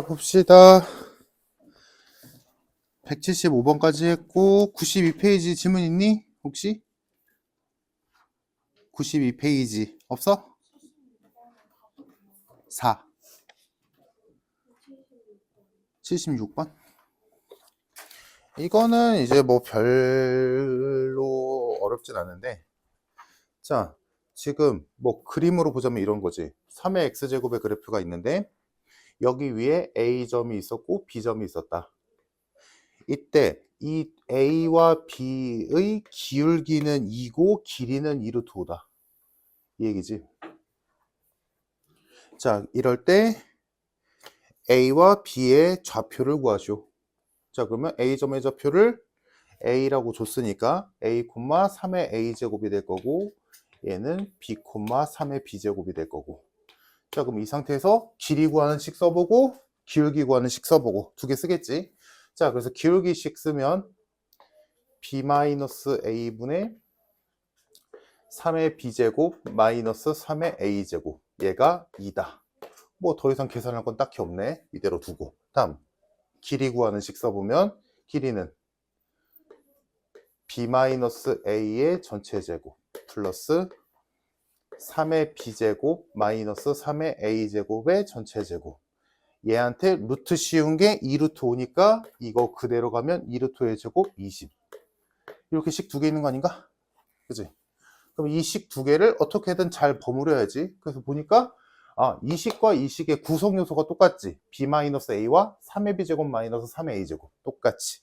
봅시다. 175번까지 했고 92페이지 질문 있니? 혹시? 92페이지 없어? 4 76번 이거는 이제 뭐 별로 어렵진 않은데, 자 지금 뭐 그림으로 보자면 이런 거지. 3의 x제곱의 그래프가 있는데 여기 위에 A점이 있었고 B점이 있었다. 이때 이 A와 B의 기울기는 2고 길이는 2루트 5다. 이 얘기지. 자, 이럴 때 A와 B의 좌표를 구하시오. 자, 그러면 A점의 좌표를 A라고 줬으니까 A, 3의 A제곱이 될 거고, 얘는 B, 3의 B제곱이 될 거고. 자, 그럼 이 상태에서 길이 구하는 식 써보고 기울기 구하는 식 써보고 두 개 쓰겠지. 자, 그래서 기울기식 쓰면 B-A분의 3의 B제곱 마이너스 3의 A제곱, 얘가 2다. 뭐 더 이상 계산할 건 딱히 없네. 이대로 두고. 다음 길이 구하는 식 써보면 길이는 B-A의 전체 제곱 플러스 3의 B제곱 마이너스 3의 A제곱의 전체 제곱. 얘한테 루트 씌운 게 2루트 5니까 이거 그대로 가면 2루트 5의 제곱 20. 이렇게 식 두 개 있는 거 아닌가? 그치? 그럼 이 식 두 개를 어떻게든 잘 버무려야지. 그래서 보니까 이 식과 이 식의 구성 요소가 똑같지. B-A와 3의 B제곱 마이너스 3의 A제곱 똑같이.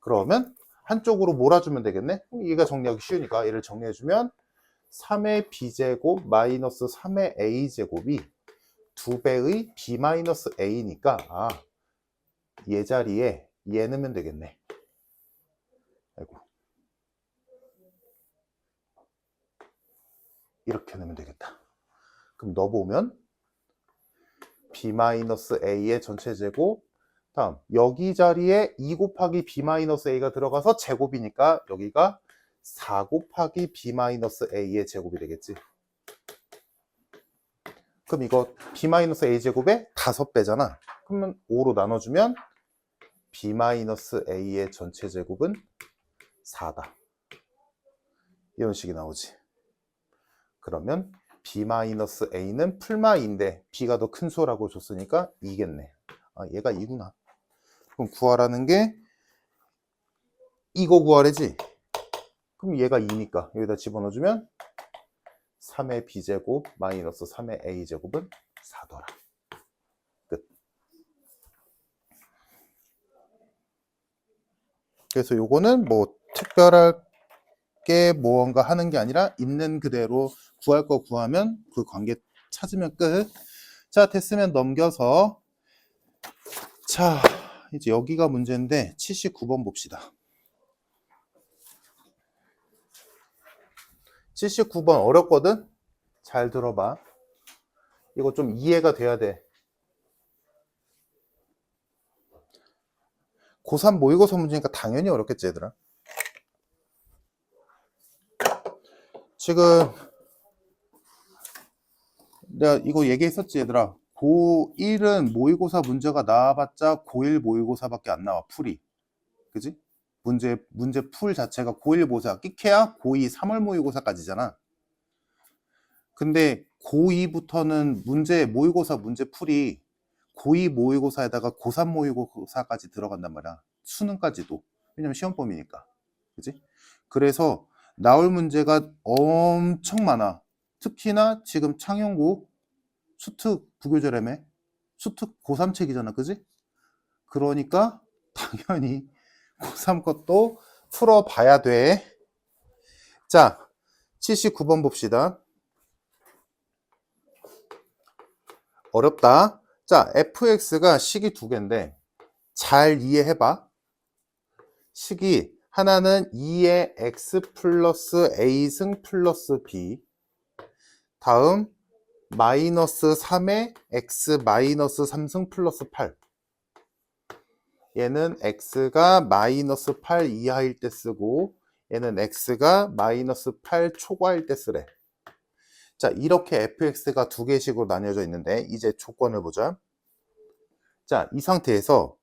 그러면 한쪽으로 몰아주면 되겠네. 얘가 정리하기 쉬우니까 얘를 정리해주면 3의 B제곱 마이너스 3의 A제곱이 2배의 B-A니까 얘 자리에 얘 넣으면 되겠네. 아이고. 이렇게 넣으면 되겠다. 그럼 넣어보면 B-A의 전체 제곱, 다음 여기 자리에 2 곱하기 B-A가 들어가서 제곱이니까 여기가 4 곱하기 B-A의 제곱이 되겠지. 그럼 이거 B-A 제곱의 5배잖아. 그러면 5로 나눠주면 B-A의 전체 제곱은 4다. 이런 식이 나오지. 그러면 B-A는 풀마인데 B가 더 큰 수라고 줬으니까 2겠네. 얘가 2구나. 그럼 구하라는 게 이거 구하래지. 그럼 얘가 2니까 여기다 집어넣어주면 3의 B제곱 마이너스 3의 A제곱은 4더라. 끝. 그래서 요거는 뭐 특별하게 무언가 하는 게 아니라 있는 그대로 구할 거 구하면 그 관계 찾으면 끝. 자, 됐으면 넘겨서, 자 이제 여기가 문제인데 79번 봅시다. 79번 어렵거든? 잘 들어봐. 이거 좀 이해가 돼야 돼. 고3 모의고사 문제니까 당연히 어렵겠지, 얘들아. 지금 내가 이거 얘기했었지, 얘들아. 고1은 모의고사 문제가 나와봤자 고1 모의고사밖에 안 나와, 풀이. 그지? 문제 풀 자체가 고1 모의고사 끼케야 고2 3월 모의고사까지잖아. 근데 고2부터는 모의고사 문제 풀이 고2 모의고사에다가 고3 모의고사까지 들어간단 말이야. 수능까지도. 왜냐면 시험범위니까. 그지? 그래서 나올 문제가 엄청 많아. 특히나 지금 창영고 수특 부교재라며. 수특 고3 책이잖아. 그지? 그러니까 당연히 고3 것도 풀어봐야 돼. 자, 79번 봅시다. 어렵다. 자, fx가 식이 두 개인데 잘 이해해봐. 식이 하나는 2의 x 플러스 a승 플러스 b, 다음 마이너스 3의 x 마이너스 3승 플러스 8. 얘는 x가 마이너스 8 이하일 때 쓰고 얘는 x가 마이너스 8 초과일 때 쓰래. 자, 이렇게 fx가 두 개씩으로 나뉘어져 있는데 이제 조건을 보자. 자, 이 상태에서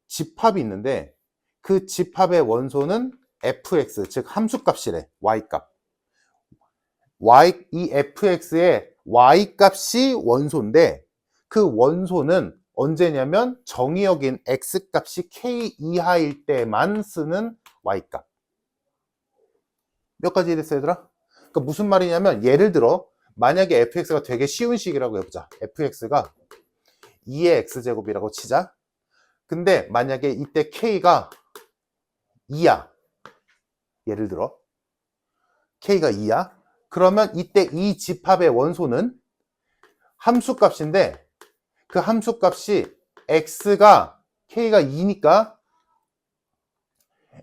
집합이 있는데 그 집합의 원소는 fx, 즉 함수값이래. y값. 이 fx의 y값이 원소인데 그 원소는 언제냐면 정의역인 x값이 k 이하일 때만 쓰는 y값. 몇 가지 됐어요, 얘들아? 그러니까 무슨 말이냐면 예를 들어 만약에 fx가 되게 쉬운 식이라고 해보자. fx가 2의 x제곱이라고 치자. 근데 만약에 이때 k가 2야. 예를 들어 k가 2야. 그러면 이때 이 집합의 원소는 함수값인데 그 함수값이 k가 2니까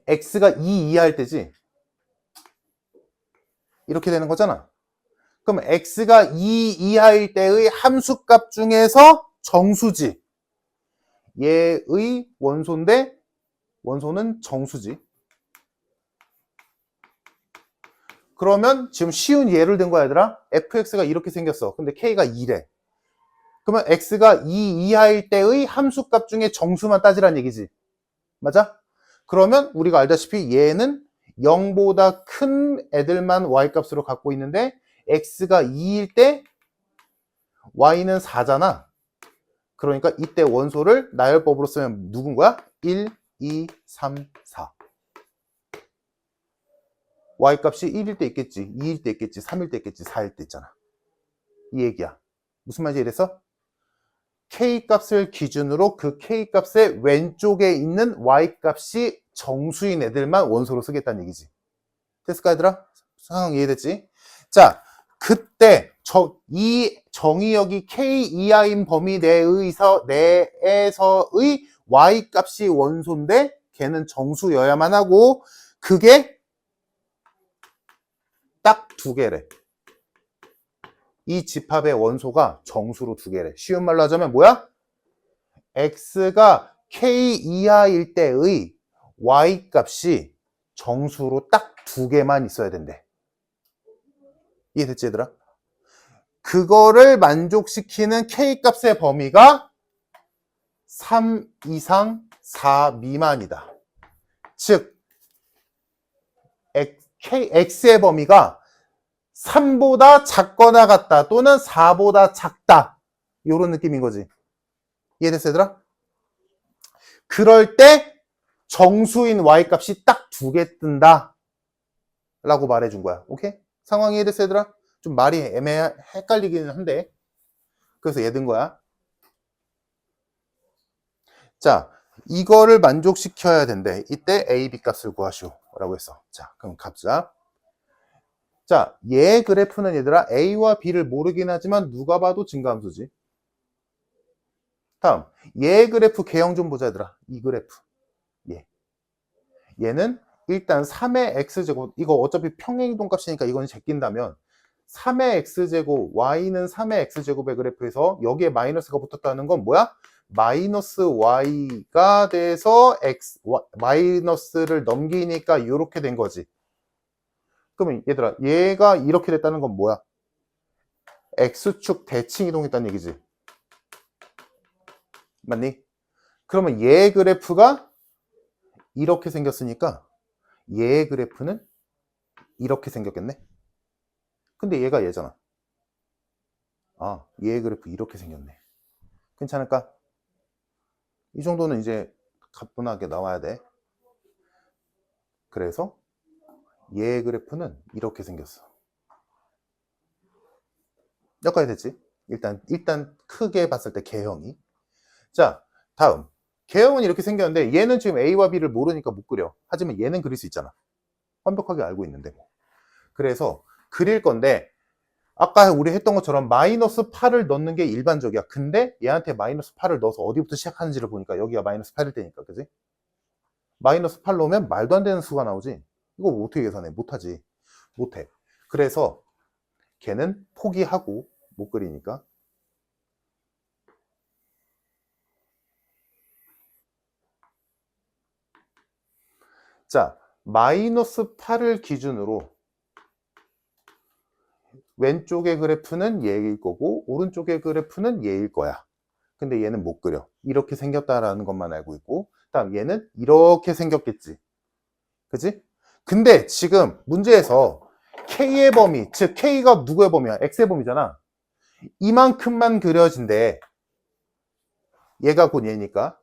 x가 2 이하일 때지. 이렇게 되는 거잖아. 그럼 x가 2 이하일 때의 함수값 중에서 정수지. 얘의 원소인데 원소는 정수지. 그러면 지금 쉬운 예를 든 거야, 얘들아. fx가 이렇게 생겼어. 근데 k가 2래. 그러면 x가 2 이하일 때의 함수값 중에 정수만 따지란 얘기지. 맞아? 그러면 우리가 알다시피 얘는 0보다 큰 애들만 y값으로 갖고 있는데 x가 2일 때 y는 4잖아. 그러니까 이때 원소를 나열법으로 쓰면 누군 거야? 1, 2, 3, 4. y값이 1일 때 있겠지, 2일 때 있겠지, 3일 때 있겠지, 4일 때 있잖아. 이 얘기야. 무슨 말인지 이래서 k값을 기준으로 그 k값의 왼쪽에 있는 y값이 정수인 애들만 원소로 쓰겠다는 얘기지. 됐을까, 얘들아? 상황 이해됐지? 자, 그때 이 정의역이 k 이하인 범위 내에서의 y값이 원소인데 걔는 정수여야만 하고 그게 딱 2개래. 이 집합의 원소가 정수로 2개래. 쉬운 말로 하자면 뭐야? x가 k 이하일 때의 y값이 정수로 딱 2개만 있어야 된대. 이해됐지, 얘들아? 그거를 만족시키는 k값의 범위가 3 이상 4 미만이다. 즉 x의 범위가 3보다 작거나 같다 또는 4보다 작다 이런 느낌인 거지. 이해됐어, 얘들아? 그럴 때 정수인 y값이 딱 2개 뜬다 라고 말해준 거야. 오케이? 상황 이해됐어, 얘들아? 좀 말이 헷갈리기는 한데 그래서 얘 든 거야. 자, 이거를 만족시켜야 된대. 이때 a, b 값을 구하시오 라고 했어. 자, 그럼 값자. 자, 얘 그래프는 얘들아 a와 b를 모르긴 하지만 누가 봐도 증가함수지. 다음, 얘 그래프 개형 좀 보자, 얘들아. 이 그래프. 얘는 일단 3의 x제곱, 이거 어차피 평행이동 값이니까 이건 제낀다면 3의 x제곱, y는 3의 x제곱의 그래프에서 여기에 마이너스가 붙었다는 건 뭐야? 마이너스 y가 돼서 마이너스를 넘기니까 이렇게 된 거지. 그러면 얘들아, 얘가 이렇게 됐다는 건 뭐야? x축 대칭 이동했다는 얘기지. 맞니? 그러면 얘 그래프가 이렇게 생겼으니까 얘 그래프는 이렇게 생겼겠네? 근데 얘가 얘잖아. 아, 얘 그래프 이렇게 생겼네. 괜찮을까? 이 정도는 이제 가뿐하게 나와야 돼. 그래서 얘 그래프는 이렇게 생겼어. 여기까지 됐지? 일단 크게 봤을 때 개형이. 자, 다음. 개형은 이렇게 생겼는데 얘는 지금 A와 B를 모르니까 못 그려. 하지만 얘는 그릴 수 있잖아. 완벽하게 알고 있는데 뭐. 그래서 그릴 건데 아까 우리 했던 것처럼 마이너스 8을 넣는 게 일반적이야. 근데 얘한테 마이너스 8을 넣어서 어디부터 시작하는지를 보니까 여기가 마이너스 8일 때니까, 그지? 마이너스 8 넣으면 말도 안 되는 수가 나오지. 이거 어떻게 계산해? 못하지. 못해. 그래서 걔는 포기하고 못 그리니까. 자, 마이너스 8을 기준으로 왼쪽의 그래프는 얘일 거고 오른쪽의 그래프는 얘일 거야. 근데 얘는 못 그려. 이렇게 생겼다라는 것만 알고 있고, 다음 얘는 이렇게 생겼겠지. 그지? 근데 지금 문제에서 K의 범위, 즉 K가 누구의 범위야? X의 범위잖아. 이만큼만 그려진대. 얘가 곧 얘니까.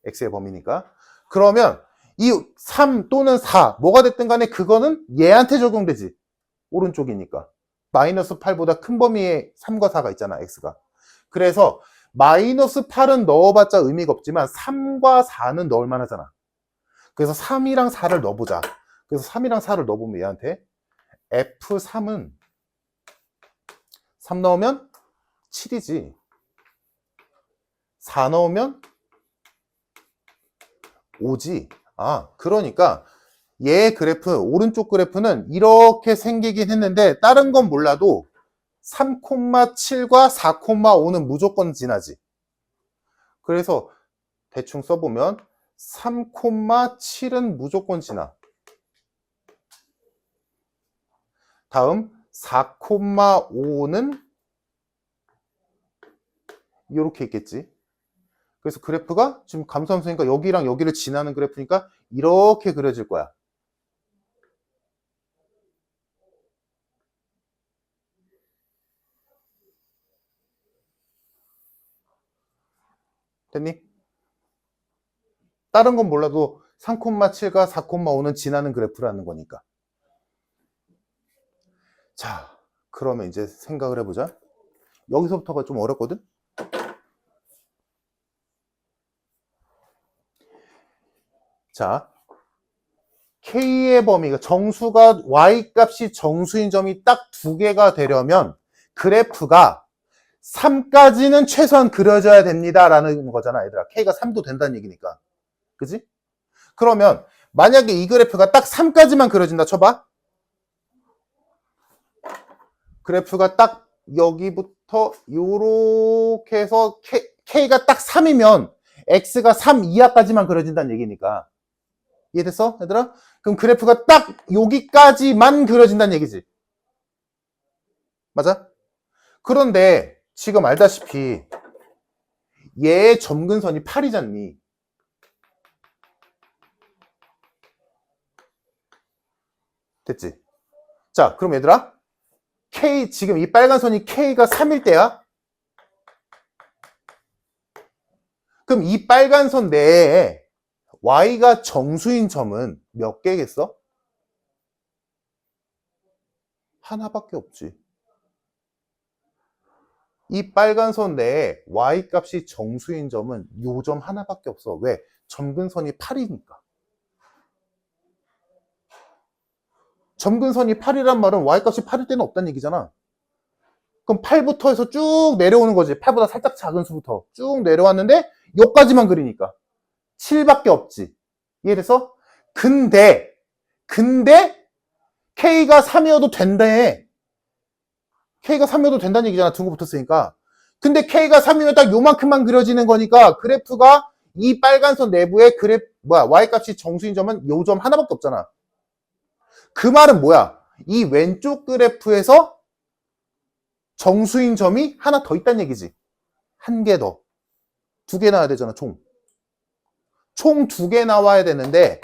X의 범위니까. 그러면 이 3 또는 4 뭐가 됐든 간에 그거는 얘한테 적용되지. 오른쪽이니까. 마이너스 8보다 큰 범위에 3과 4가 있잖아. X가. 그래서 마이너스 8은 넣어봤자 의미가 없지만 3과 4는 넣을 만하잖아. 그래서 3이랑 4를 넣어보자. 그래서 3이랑 4를 넣어보면 얘한테 F3은 3 넣으면 7이지. 4 넣으면 5지. 아, 그러니까 얘 그래프, 오른쪽 그래프는 이렇게 생기긴 했는데 다른 건 몰라도 3,7과 4,5는 무조건 지나지. 그래서 대충 써보면 3,7은 무조건 지나. 다음 4,5는 이렇게 있겠지. 그래서 그래프가 지금 감소함수니까 여기랑 여기를 지나는 그래프니까 이렇게 그려질 거야. 됐니? 다른 건 몰라도 3,7과 4,5는 지나는 그래프라는 거니까. 자, 그러면 이제 생각을 해보자. 여기서부터가 좀 어렵거든? 자, K의 범위가 정수가 Y 값이 정수인 점이 딱 2개가 되려면 그래프가 3까지는 최소한 그려져야 됩니다 라는 거잖아 얘들아. K가 3도 된다는 얘기니까. 그지? 그러면 만약에 이 그래프가 딱 3까지만 그려진다 쳐봐. 그래프가 딱 여기부터 요렇게 해서 K가 딱 3이면 X가 3 이하까지만 그려진다는 얘기니까. 이해됐어 얘들아? 그럼 그래프가 딱 여기까지만 그려진다는 얘기지. 맞아? 그런데 지금 알다시피 얘의 점근선이 8이잖니. 됐지? 자, 그럼 얘들아 K 지금 이 빨간 선이 K가 3일 때야? 그럼 이 빨간 선 내에 Y가 정수인 점은 몇 개겠어? 하나밖에 없지. 이 빨간 선 내에 Y 값이 정수인 점은 요 점 하나밖에 없어. 왜? 점근선이 8이니까. 점근선이 8이란 말은 Y 값이 8일 때는 없다는 얘기잖아. 그럼 8부터 해서 쭉 내려오는 거지. 8보다 살짝 작은 수부터 쭉 내려왔는데 여기까지만 그리니까 7밖에 없지. 이해됐어? 근데 K가 3이어도 된대. K가 3이어도 된다는 얘기잖아. 둥고 붙었으니까. 근데 K가 3이면 딱 요만큼만 그려지는 거니까 그래프가 이 빨간 선 내부에 Y값이 정수인 점은 요 점 하나밖에 없잖아. 그 말은 뭐야? 이 왼쪽 그래프에서 정수인 점이 하나 더 있다는 얘기지. 한 개 더. 2개 나와야 되잖아, 총 2개 나와야 되는데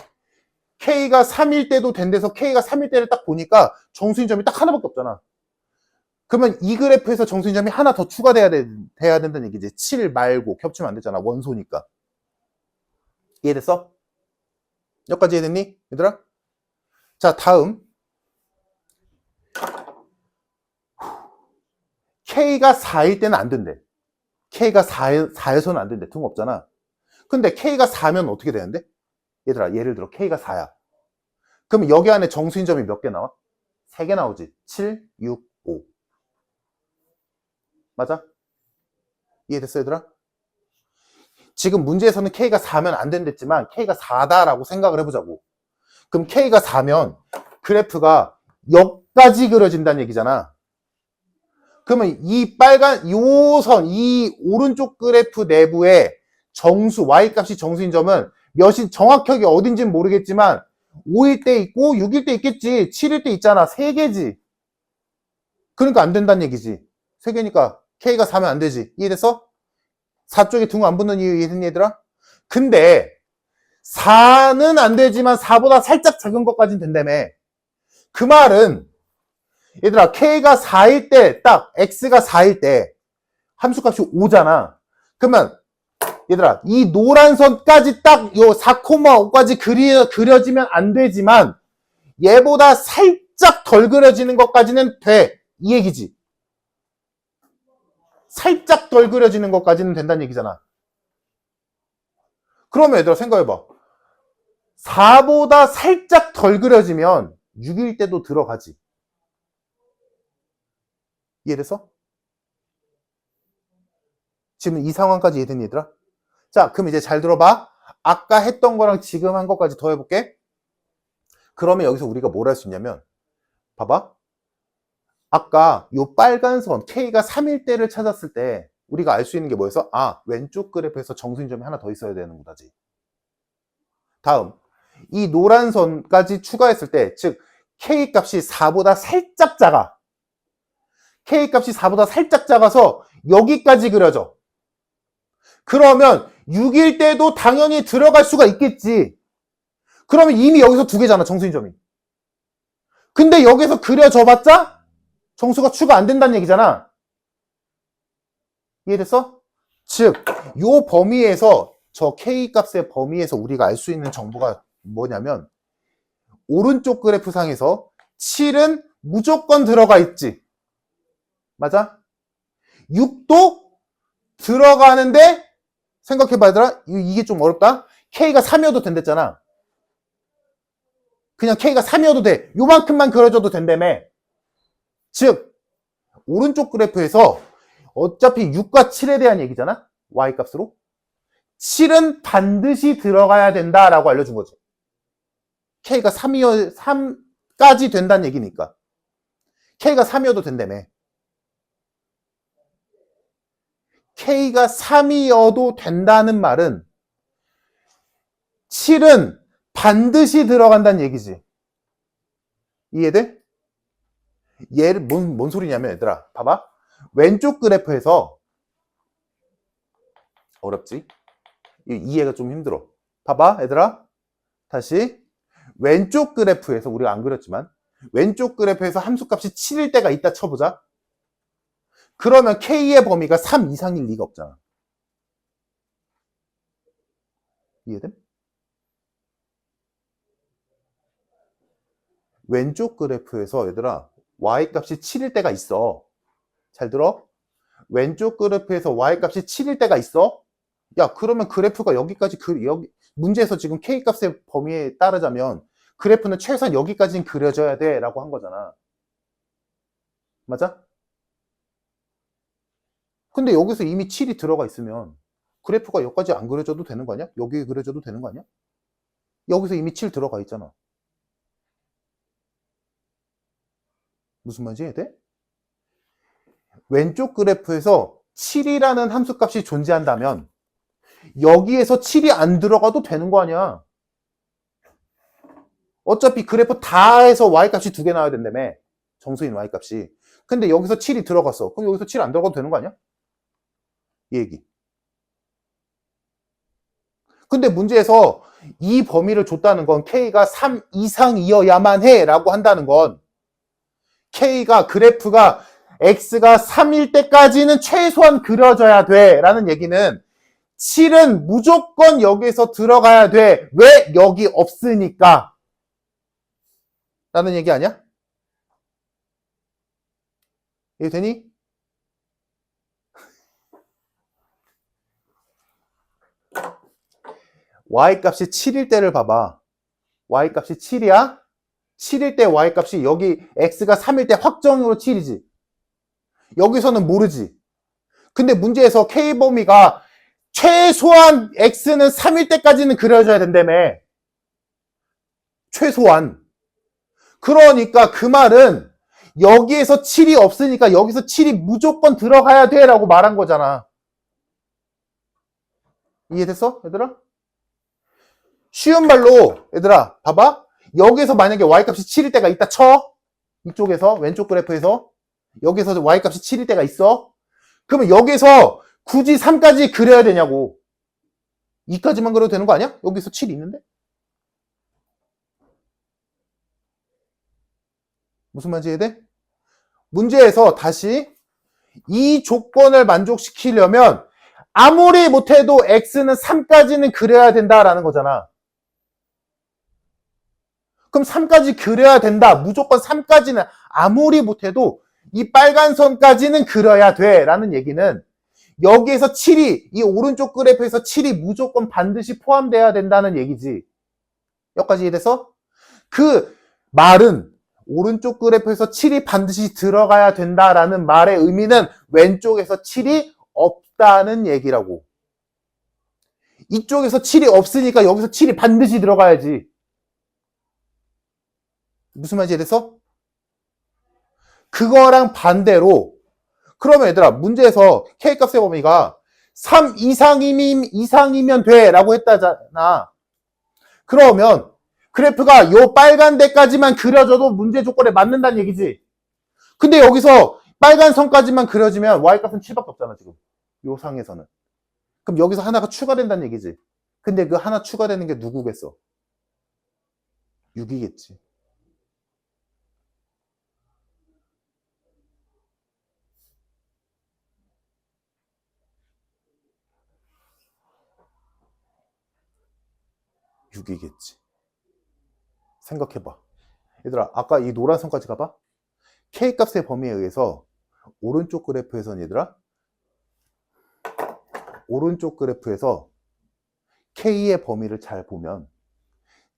K가 3일 때도 된 데서 K가 3일 때를 딱 보니까 정수인 점이 딱 하나밖에 없잖아. 그러면 이 그래프에서 정수인 점이 하나 더 추가돼야 돼야 된다는 얘기지. 7 말고 겹치면 안 되잖아. 원소니까. 이해됐어? 여기까지 이해됐니? 얘들아? 자, 다음. K가 4일 때는 안 된대. K가 4에서는 안 된대. 등 없잖아. 근데 K가 4면 어떻게 되는데? 얘들아, 예를 들어 K가 4야. 그럼 여기 안에 정수인 점이 몇 개 나와? 3개 나오지. 7, 6, 5. 맞아? 이해됐어, 얘들아? 지금 문제에서는 K가 4면 안 된댔지만 K가 4다라고 생각을 해보자고. 그럼 K가 4면 그래프가 여기까지 그려진다는 얘기잖아. 그러면 이 빨간 요 선, 이 오른쪽 그래프 내부에 정수, Y값이 정수인 점은 몇이 정확하게 어딘지는 모르겠지만 5일 때 있고 6일 때 있겠지. 7일 때 있잖아. 3개지. 그러니까 안 된다는 얘기지. 3개니까 K가 4면 안 되지. 이해됐어? 4 쪽에 둥 안 붙는 이유 이해됐니 얘들아? 근데 4는 안 되지만 4보다 살짝 작은 것까지는 된다며. 그 말은 얘들아 K가 4일 때 딱 X가 4일 때 함수값이 5잖아. 그러면 얘들아 이 노란 선까지 딱 요 4,5까지 그려지면 안 되지만 얘보다 살짝 덜 그려지는 것까지는 돼. 이 얘기지. 살짝 덜 그려지는 것까지는 된다는 얘기잖아. 그러면 얘들아 생각해봐. 4보다 살짝 덜 그려지면 6일 때도 들어가지. 이해됐어? 지금 이 상황까지 이해됐니 얘들아? 자, 그럼 이제 잘 들어봐. 아까 했던 거랑 지금 한 것까지 더 해볼게. 그러면 여기서 우리가 뭘 할 수 있냐면 봐봐. 아까 요 빨간 선 K가 3일 때를 찾았을 때 우리가 알 수 있는 게 뭐였어? 아, 왼쪽 그래프에서 정수인점이 하나 더 있어야 되는 거다지. 다음, 이 노란 선까지 추가했을 때, 즉 K 값이 4보다 살짝 작아. K 값이 4보다 살짝 작아서 여기까지 그려져. 그러면 6일 때도 당연히 들어갈 수가 있겠지. 그러면 이미 여기서 두 개잖아, 정수인점이. 근데 여기서 그려져봤자 정수가 추가 안 된다는 얘기잖아. 이해됐어? 즉, 요 범위에서 저 K 값의 범위에서 우리가 알 수 있는 정보가 뭐냐면 오른쪽 그래프 상에서 7은 무조건 들어가 있지. 맞아? 6도 들어가는데 생각해봐 얘들아. 이게 좀 어렵다. K가 3이어도 된댔잖아. 그냥 K가 3이어도 돼. 요만큼만 그려줘도 된다며. 즉 오른쪽 그래프에서 어차피 6과 7에 대한 얘기잖아. Y값으로. 7은 반드시 들어가야 된다라고 알려준 거지. K가 3까지 된다는 얘기니까. K가 3이어도 된다며. K가 3이어도 된다는 말은 7은 반드시 들어간다는 얘기지. 이해돼? 얘를 뭔 소리냐면 얘들아 봐봐. 왼쪽 그래프에서 어렵지? 이해가 좀 힘들어. 봐봐 얘들아. 다시 왼쪽 그래프에서 우리가 안 그렸지만 왼쪽 그래프에서 함수값이 7일 때가 있다 쳐보자. 그러면 K의 범위가 3 이상일 리가 없잖아. 이해돼? 왼쪽 그래프에서 얘들아 Y값이 7일 때가 있어. 잘 들어? 왼쪽 그래프에서 Y값이 7일 때가 있어? 야 그러면 그래프가 여기까지 여기 문제에서 지금 K값의 범위에 따르자면 그래프는 최소한 여기까지는 그려져야 돼 라고 한 거잖아. 맞아? 근데 여기서 이미 7이 들어가 있으면 그래프가 여기까지 안 그려져도 되는 거 아니야? 여기 그려져도 되는 거 아니야? 여기서 이미 7 들어가 있잖아. 무슨 말인지 이해돼? 왼쪽 그래프에서 7이라는 함수값이 존재한다면 여기에서 7이 안 들어가도 되는 거 아니야. 어차피 그래프 다 해서 Y값이 2개 나와야 된다며. 정수인 Y값이. 근데 여기서 7이 들어갔어. 그럼 여기서 7 안 들어가도 되는 거 아니야? 이 얘기. 근데 문제에서 이 범위를 줬다는 건 K가 3 이상이어야만 해 라고 한다는 건 K가 그래프가 X가 3일 때까지는 최소한 그려져야 돼 라는 얘기는 7은 무조건 여기서 들어가야 돼. 왜? 여기 없으니까. 라는 얘기 아니야? 이해 되니? Y값이 7일 때를 봐봐. Y값이 7이야? 7일 때 Y값이 여기 X가 3일 때 확정으로 7이지. 여기서는 모르지. 근데 문제에서 K범위가 최소한 X는 3일 때까지는 그려져야 된다며. 최소한. 그러니까 그 말은 여기에서 7이 없으니까 여기서 7이 무조건 들어가야 돼 라고 말한 거잖아. 이해됐어? 얘들아? 쉬운 말로 얘들아 봐봐. 여기서 만약에 Y값이 7일 때가 있다 쳐. 이쪽에서 왼쪽 그래프에서 여기서 Y값이 7일 때가 있어. 그러면 여기서 굳이 3까지 그려야 되냐고. 2까지만 그려도 되는 거 아니야? 여기서 7이 있는데? 무슨 말인지 이해돼? 문제에서 다시 이 조건을 만족시키려면 아무리 못해도 x는 3까지는 그려야 된다라는 거잖아. 그럼 3까지 그려야 된다. 무조건 3까지는 아무리 못해도 이 빨간 선까지는 그려야 돼 라는 얘기는 여기에서 7이 이 오른쪽 그래프에서 7이 무조건 반드시 포함돼야 된다는 얘기지. 여기까지 이해돼서? 그 말은 오른쪽 그래프에서 7이 반드시 들어가야 된다라는 말의 의미는 왼쪽에서 7이 없다는 얘기라고. 이쪽에서 7이 없으니까 여기서 7이 반드시 들어가야지. 무슨 말인지 이해돼서? 그거랑 반대로 그러면 얘들아 문제에서 K값의 범위가 3 이상이면 돼 라고 했다잖아. 그러면 그래프가 요 빨간 데까지만 그려져도 문제 조건에 맞는다는 얘기지. 근데 여기서 빨간 선까지만 그려지면 Y값은 7밖에 없잖아 지금. 요 상에서는. 그럼 여기서 하나가 추가된다는 얘기지. 근데 그 하나 추가되는 게 누구겠어? 6이겠지. 생각해봐. 얘들아 아까 이 노란 선까지 가봐. K값의 범위에 의해서 오른쪽 그래프에서는 얘들아 오른쪽 그래프에서 K의 범위를 잘 보면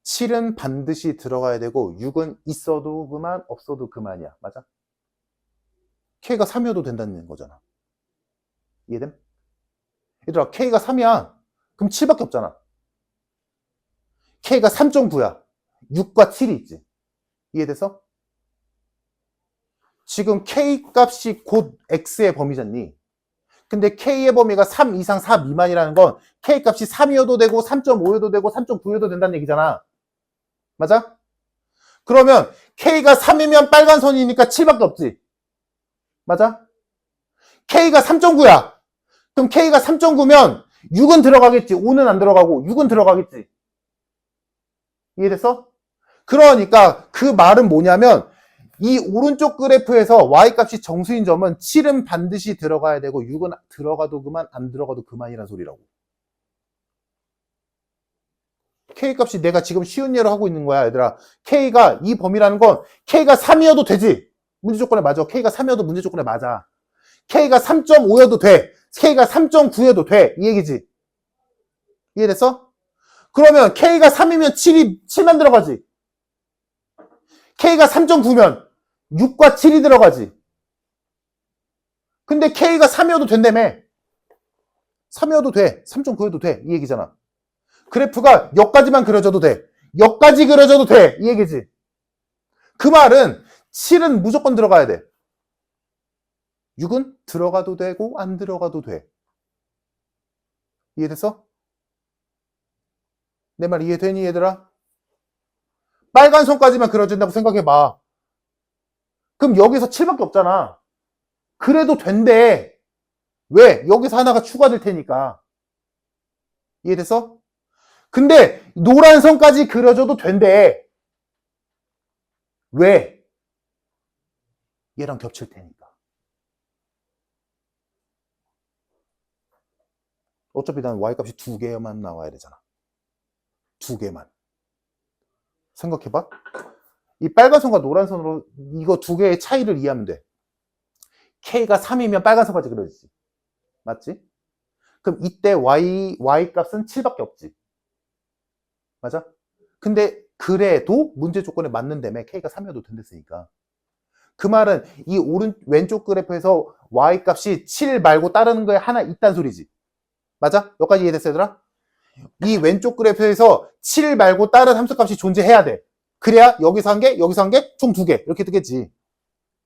7은 반드시 들어가야 되고 6은 있어도 그만 없어도 그만이야. 맞아? K가 3이어도 된다는 거잖아. 이해됨? 얘들아 K가 3이야. 그럼 7밖에 없잖아. K가 3.9야. 6과 7이 있지. 이해돼서? 지금 K 값이 곧 X의 범위잖니. 근데 K의 범위가 3 이상 4 미만이라는 건 K 값이 3이어도 되고 3.5여도 되고 3.9여도 된다는 얘기잖아. 맞아? 그러면 K가 3이면 빨간 선이니까 7밖에 없지. 맞아? K가 3.9야. 그럼 K가 3.9면 6은 들어가겠지. 5는 안 들어가고 6은 들어가겠지. 이해됐어? 그러니까 그 말은 뭐냐면 이 오른쪽 그래프에서 Y값이 정수인 점은 7은 반드시 들어가야 되고 6은 들어가도 그만 안 들어가도 그만이란 소리라고. K값이 내가 지금 쉬운 예로 하고 있는 거야 얘들아. K가 이 범위라는 건 K가 3이어도 되지. 문제 조건에 맞아. K가 3이어도 문제 조건에 맞아. K가 3.5여도 돼. K가 3.9여도 돼. 이 얘기지. 이해됐어? 그러면 K가 3이면 7만 들어가지. K가 3.9면 6과 7이 들어가지. 근데 K가 3이어도 된다며. 3이어도 돼. 3.9여도 돼. 이 얘기잖아. 그래프가 여기까지만 그려져도 돼. 여기까지 그려져도 돼. 이 얘기지. 그 말은 7은 무조건 들어가야 돼. 6은 들어가도 되고 안 들어가도 돼. 이해됐어? 내 말 이해되니 얘들아? 빨간 선까지만 그려진다고 생각해봐. 그럼 여기서 7밖에 없잖아. 그래도 된대. 왜? 여기서 하나가 추가될 테니까. 이해됐어? 근데 노란 선까지 그려줘도 된대. 왜? 얘랑 겹칠 테니까. 어차피 난 Y값이 2개만 나와야 되잖아. 2개만. 생각해봐. 이 빨간 선과 노란 선으로 이거 2개의 차이를 이해하면 돼. K가 3이면 빨간 선까지 그려지지. 맞지? 그럼 이때 Y값은 7밖에 없지. 맞아? 근데 그래도 문제 조건에 맞는다며 K가 3이어도 된댔으니까. 그 말은 이 왼쪽 그래프에서 Y값이 7 말고 다른 거에 하나 있단 소리지. 맞아? 여기까지 이해됐어 얘들아? 이 왼쪽 그래프에서 7 말고 다른 함수값이 존재해야 돼. 그래야 여기서 한 개, 여기서 한 개, 총 2개 이렇게 뜨겠지.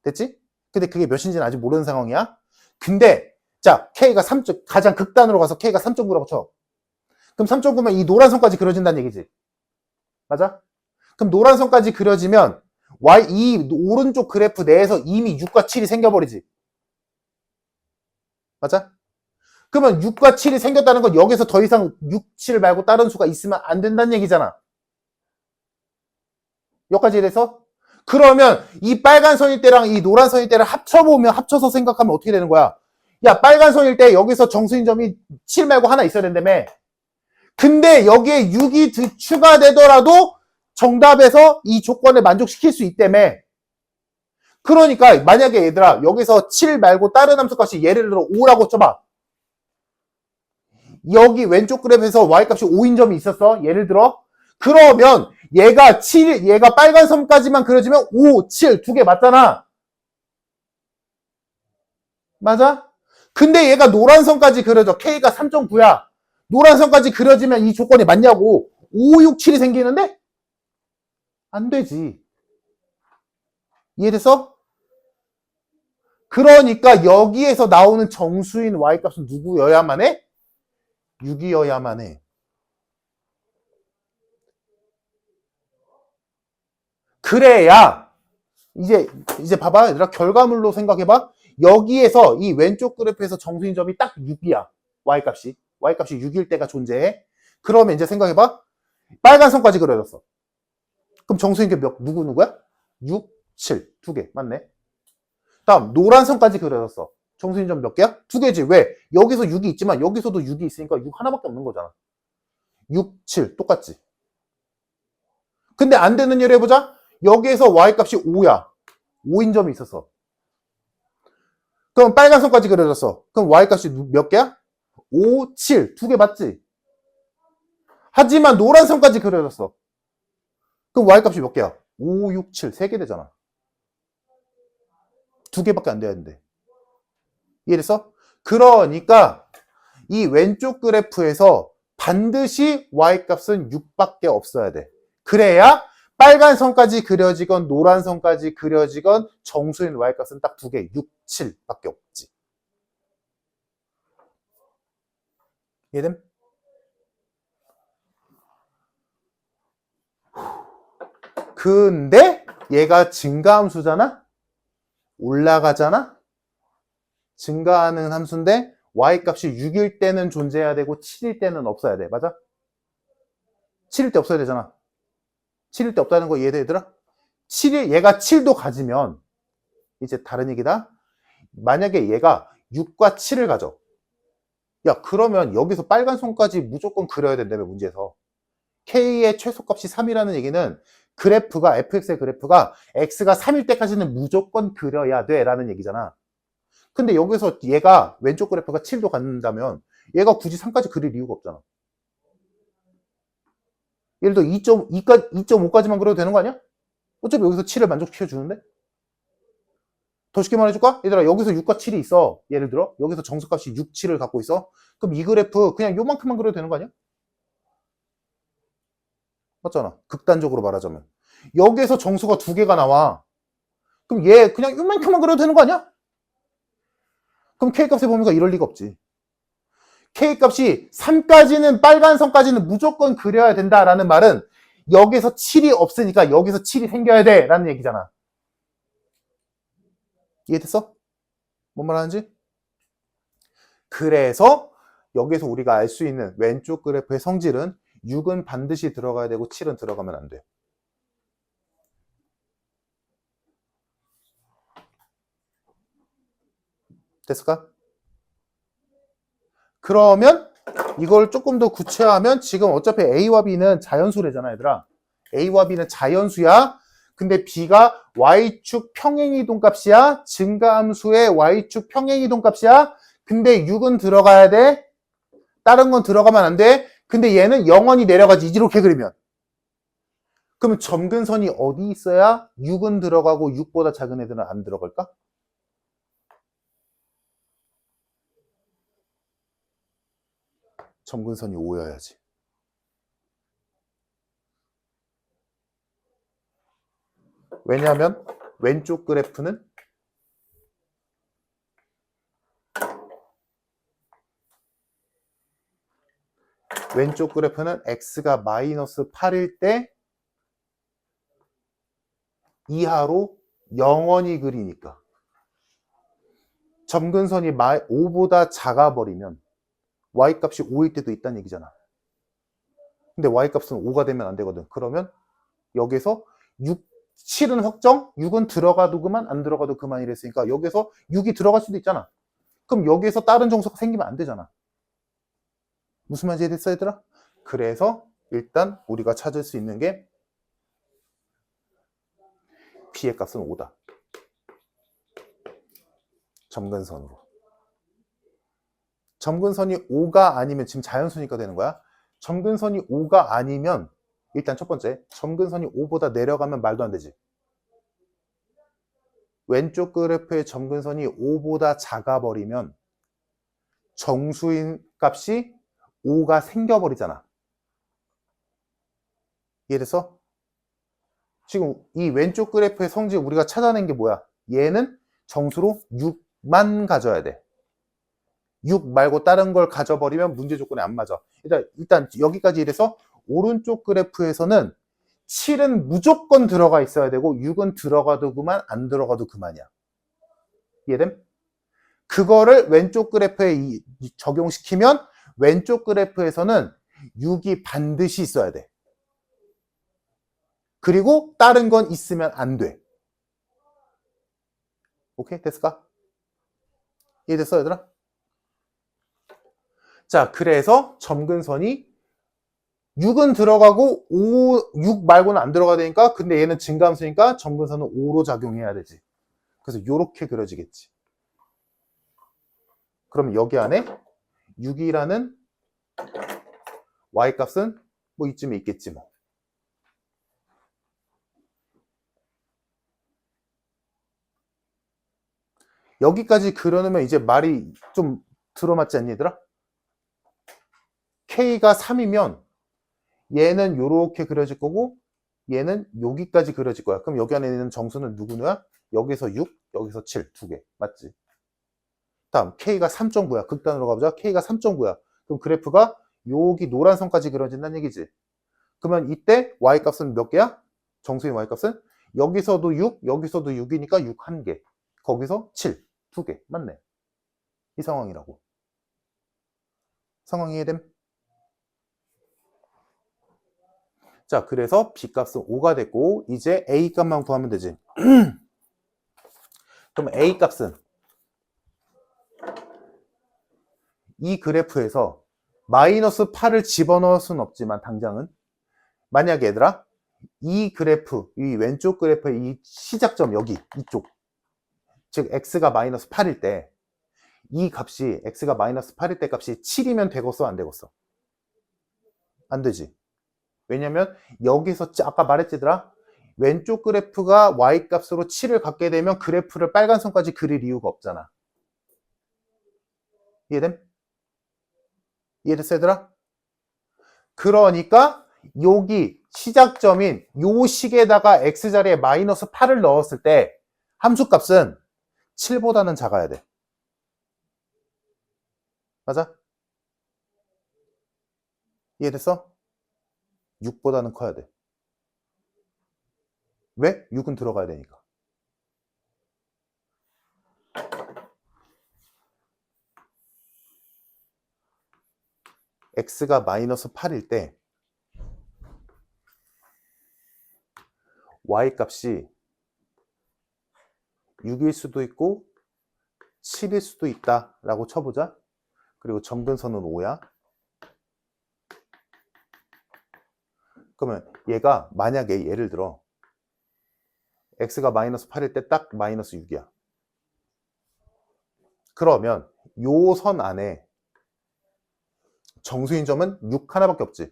됐지? 근데 그게 몇인지는 아직 모르는 상황이야. 근데 자 K가 3. 가장 극단으로 가서 K가 3.9라고 쳐. 그럼 3.9면 이 노란 선까지 그려진다는 얘기지. 맞아? 그럼 노란 선까지 그려지면 이 오른쪽 그래프 내에서 이미 6과 7이 생겨버리지. 맞아? 그러면 6과 7이 생겼다는 건 여기서 더 이상 6, 7 말고 다른 수가 있으면 안 된다는 얘기잖아. 여기까지 이래서? 그러면 이 빨간 선일 때랑 이 노란 선일 때를 합쳐보면, 합쳐서 생각하면 어떻게 되는 거야? 야, 빨간 선일 때 여기서 정수인점이 7 말고 하나 있어야 된다며. 근데 여기에 6이 추가되더라도 정답에서 이 조건을 만족시킬 수 있다며. 그러니까 만약에 얘들아 여기서 7 말고 다른 함수값이 예를 들어 5라고 쳐봐. 여기 왼쪽 그래프에서 y값이 5인 점이 있었어. 예를 들어. 그러면 얘가 빨간 선까지만 그려지면 5, 7 두 개 맞잖아. 맞아? 근데 얘가 노란 선까지 그려져. K가 3.9야. 노란 선까지 그려지면 이 조건이 맞냐고. 5, 6, 7이 생기는데? 안 되지. 이해됐어? 그러니까 여기에서 나오는 정수인 y값은 누구여야만 해? 6이어야만 해. 그래야 이제 봐봐 얘들아 결과물로 생각해봐. 여기에서 이 왼쪽 그래프에서 정수인점이 딱 6이야. y값이 6일 때가 존재해. 그러면 이제 생각해봐. 빨간 선까지 그려졌어. 그럼 정수인점 누구야? 6, 7 두 개 맞네. 다음 노란 선까지 그려졌어. 정수인점 몇 개야? 두 개지. 왜? 여기서 6이 있지만 여기서도 6이 있으니까 6 하나밖에 없는 거잖아. 6, 7 똑같지. 근데 안 되는 예를 해보자. 여기에서 y값이 5야. 5인 점이 있었어. 그럼 빨간 선까지 그려졌어. 그럼 y값이 몇 개야? 5, 7 두 개 맞지? 하지만 노란 선까지 그려졌어. 그럼 y값이 몇 개야? 5, 6, 7 세 개 되잖아. 두 개밖에 안 되는데. 이해됐어? 그러니까 이 왼쪽 그래프에서 반드시 y값은 6밖에 없어야 돼. 그래야 빨간 선까지 그려지건 노란 선까지 그려지건 정수인 y값은 딱 두 개, 6, 7밖에 없지. 이해됨? 근데 얘가 증가함수잖아? 올라가잖아? 증가하는 함수인데 y값이 6일 때는 존재해야 되고 7일 때는 없어야 돼. 맞아? 7일 때 없어야 되잖아. 7일 때 없다는 거 이해돼 얘들아? 7일 얘가 7도 가지면 이제 다른 얘기다. 만약에 얘가 6과 7을 가져. 야 그러면 여기서 빨간 선까지 무조건 그려야 된다며 문제에서. K의 최소값이 3이라는 얘기는 그래프가 fx의 그래프가 x가 3일 때까지는 무조건 그려야 돼 라는 얘기잖아. 근데 여기서 얘가 왼쪽 그래프가 7도 갖는다면 얘가 굳이 3까지 그릴 이유가 없잖아. 예를 들어 2.5까지만 그려도 되는 거 아니야? 어차피 여기서 7을 만족시켜 주는데? 더 쉽게 말해줄까? 얘들아 여기서 6과 7이 있어. 예를 들어 여기서 정수값이 6, 7을 갖고 있어. 그럼 이 그래프 그냥 요만큼만 그려도 되는 거 아니야? 맞잖아. 극단적으로 말하자면 여기에서 정수가 두 개가 나와. 그럼 얘 그냥 요만큼만 그려도 되는 거 아니야? 그럼 K값의 범위가 이럴 리가 없지. K값이 3까지는 빨간 선까지는 무조건 그려야 된다라는 말은 여기서 7이 없으니까 여기서 7이 생겨야 돼 라는 얘기잖아. 이해됐어? 뭔 말하는지? 그래서 여기서 우리가 알 수 있는 왼쪽 그래프의 성질은 6은 반드시 들어가야 되고 7은 들어가면 안 돼. 됐을까? 그러면 이걸 조금 더 구체화하면 지금 어차피 A와 B는 자연수래잖아 얘들아. A와 B는 자연수야. 근데 B가 Y축 평행이동값이야. 증가함수의 Y축 평행이동값이야. 근데 6은 들어가야 돼. 다른 건 들어가면 안 돼. 근데 얘는 영원히 내려가지. 이렇게 그리면. 그럼 점근선이 어디 있어야 6은 들어가고 6보다 작은 애들은 안 들어갈까? 점근선이 5여야지. 왜냐하면 왼쪽 그래프는 x가 마이너스 8일 때 이하로 영원히 그리니까 점근선이 5보다 작아버리면 y값이 5일 때도 있다는 얘기잖아. 근데 y값은 5가 되면 안 되거든. 그러면 여기서 7은 확정, 6은 들어가도 그만, 안 들어가도 그만 이랬으니까 여기서 6이 들어갈 수도 있잖아. 그럼 여기에서 다른 정수가 생기면 안 되잖아. 무슨 말인지 이해됐어, 얘들아? 그래서 일단 우리가 찾을 수 있는 게 B의 값은 5다. 점근선으로. 점근선이 5가 아니면 지금 자연수니까 되는 거야. 점근선이 5가 아니면 일단 첫 번째, 점근선이 5보다 내려가면 말도 안 되지. 왼쪽 그래프의 점근선이 5보다 작아버리면 정수인 값이 5가 생겨버리잖아. 이해됐어? 지금 이 왼쪽 그래프의 성질 우리가 찾아낸 게 뭐야? 얘는 정수로 6만 가져야 돼. 6 말고 다른 걸 가져버리면 문제 조건에 안 맞아. 일단 여기까지 이래서 오른쪽 그래프에서는 7은 무조건 들어가 있어야 되고 6은 들어가도 그만, 안 들어가도 그만이야. 이해됨? 그거를 왼쪽 그래프에 적용시키면 왼쪽 그래프에서는 6이 반드시 있어야 돼. 그리고 다른 건 있으면 안 돼. 오케이? 됐을까? 이해됐어, 얘들아? 자, 그래서 점근선이 6은 들어가고 6 말고는 안 들어가야 되니까 근데 얘는 증가함수니까 점근선은 5로 작용해야 되지. 그래서 이렇게 그려지겠지. 그럼 여기 안에 6이라는 y값은 뭐 이쯤에 있겠지 뭐. 여기까지 그려놓으면 이제 말이 좀 들어맞지 않니 얘들아? K가 3이면 얘는 요렇게 그려질 거고 얘는 여기까지 그려질 거야. 그럼 여기 안에 있는 정수는 누구냐? 여기서 6, 여기서 7, 두 개. 맞지? 다음 K가 3.9야. 극단으로 가보자. K가 3.9야. 그럼 그래프가 여기 노란 선까지 그려진다는 얘기지. 그러면 이때 Y값은 몇 개야? 정수인 Y값은? 여기서도 6, 여기서도 6이니까 6 한 개. 거기서 7, 두 개. 맞네. 이 상황이라고. 상황 이해됨? 자, 그래서 B값은 5가 됐고 이제 A값만 구하면 되지. 그럼 A값은 이 그래프에서 마이너스 8을 집어넣을 수는 없지만 당장은 만약에 얘들아 이 그래프, 이 왼쪽 그래프의 이 시작점 여기 이쪽 즉 x가 마이너스 8일 때 이 값이 x가 마이너스 8일 때 값이 7이면 되겠어 안 되겠어? 안 되지. 왜냐면 여기서 아까 말했지더라 왼쪽 그래프가 y값으로 7을 갖게 되면 그래프를 빨간 선까지 그릴 이유가 없잖아. 이해됨? 이해됐어 얘들아? 그러니까 여기 시작점인 요 식에다가 x자리에 마이너스 8을 넣었을 때 함수값은 7보다는 작아야 돼. 맞아? 이해됐어? 6보다는 커야 돼. 왜? 6은 들어가야 되니까. x가 마이너스 8일 때 y값이 6일 수도 있고 7일 수도 있다라고 쳐보자. 그리고 점근선은 5야. 그러면 얘가 만약에 예를 들어 x가 마이너스 8일 때 딱 마이너스 6이야. 그러면 요 선 안에 정수인 점은 6 하나밖에 없지.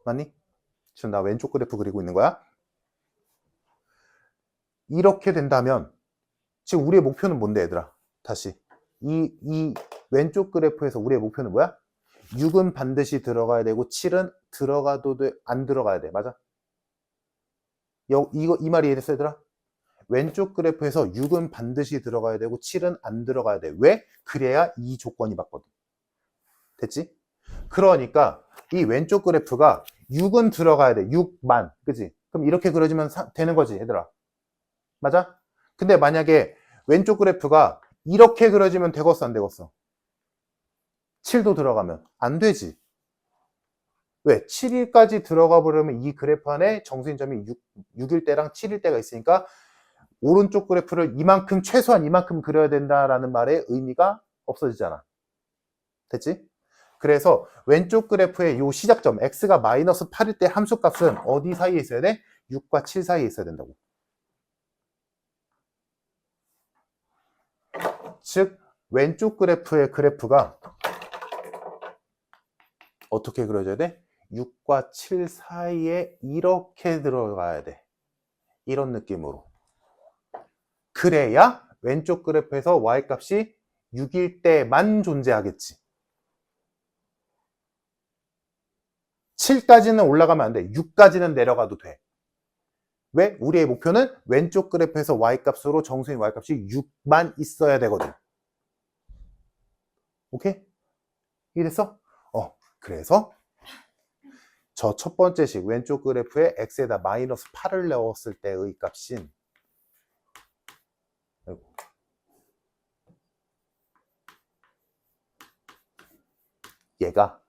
맞니? 지금 나 왼쪽 그래프 그리고 있는 거야. 이렇게 된다면 지금 우리의 목표는 뭔데 얘들아? 다시 이 왼쪽 그래프에서 우리의 목표는 뭐야? 6은 반드시 들어가야 되고 7은 들어가도 돼, 안 들어가야 돼. 맞아? 이 말이 이해됐어 얘들아? 왼쪽 그래프에서 6은 반드시 들어가야 되고 7은 안 들어가야 돼. 왜? 그래야 이 조건이 맞거든. 됐지? 그러니까 이 왼쪽 그래프가 6은 들어가야 돼. 6만. 그지? 그럼 이렇게 그려지면 되는 거지 얘들아. 맞아? 근데 만약에 왼쪽 그래프가 이렇게 그려지면 되겠어 안 되겠어? 7도 들어가면 안 되지. 왜? 7일까지 들어가 버리면 이 그래프 안에 정수인점이 6일 때랑 7일 때가 있으니까 오른쪽 그래프를 이만큼 최소한 이만큼 그려야 된다라는 말의 의미가 없어지잖아. 됐지? 그래서 왼쪽 그래프의 요 시작점 x가 마이너스 8일 때 함수값은 어디 사이에 있어야 돼? 6과 7 사이에 있어야 된다고. 즉 왼쪽 그래프의 그래프가 어떻게 그려져야 돼? 6과 7 사이에 이렇게 들어가야 돼. 이런 느낌으로. 그래야 왼쪽 그래프에서 y값이 6일 때만 존재하겠지. 7까지는 올라가면 안 돼. 6까지는 내려가도 돼. 왜? 우리의 목표는 왼쪽 그래프에서 y값으로 정수인 y값이 6만 있어야 되거든. 오케이? 이해됐어? 그래서 저 첫 번째 식 왼쪽 그래프에 x에다 마이너스 8을 넣었을 때의 값인 얘가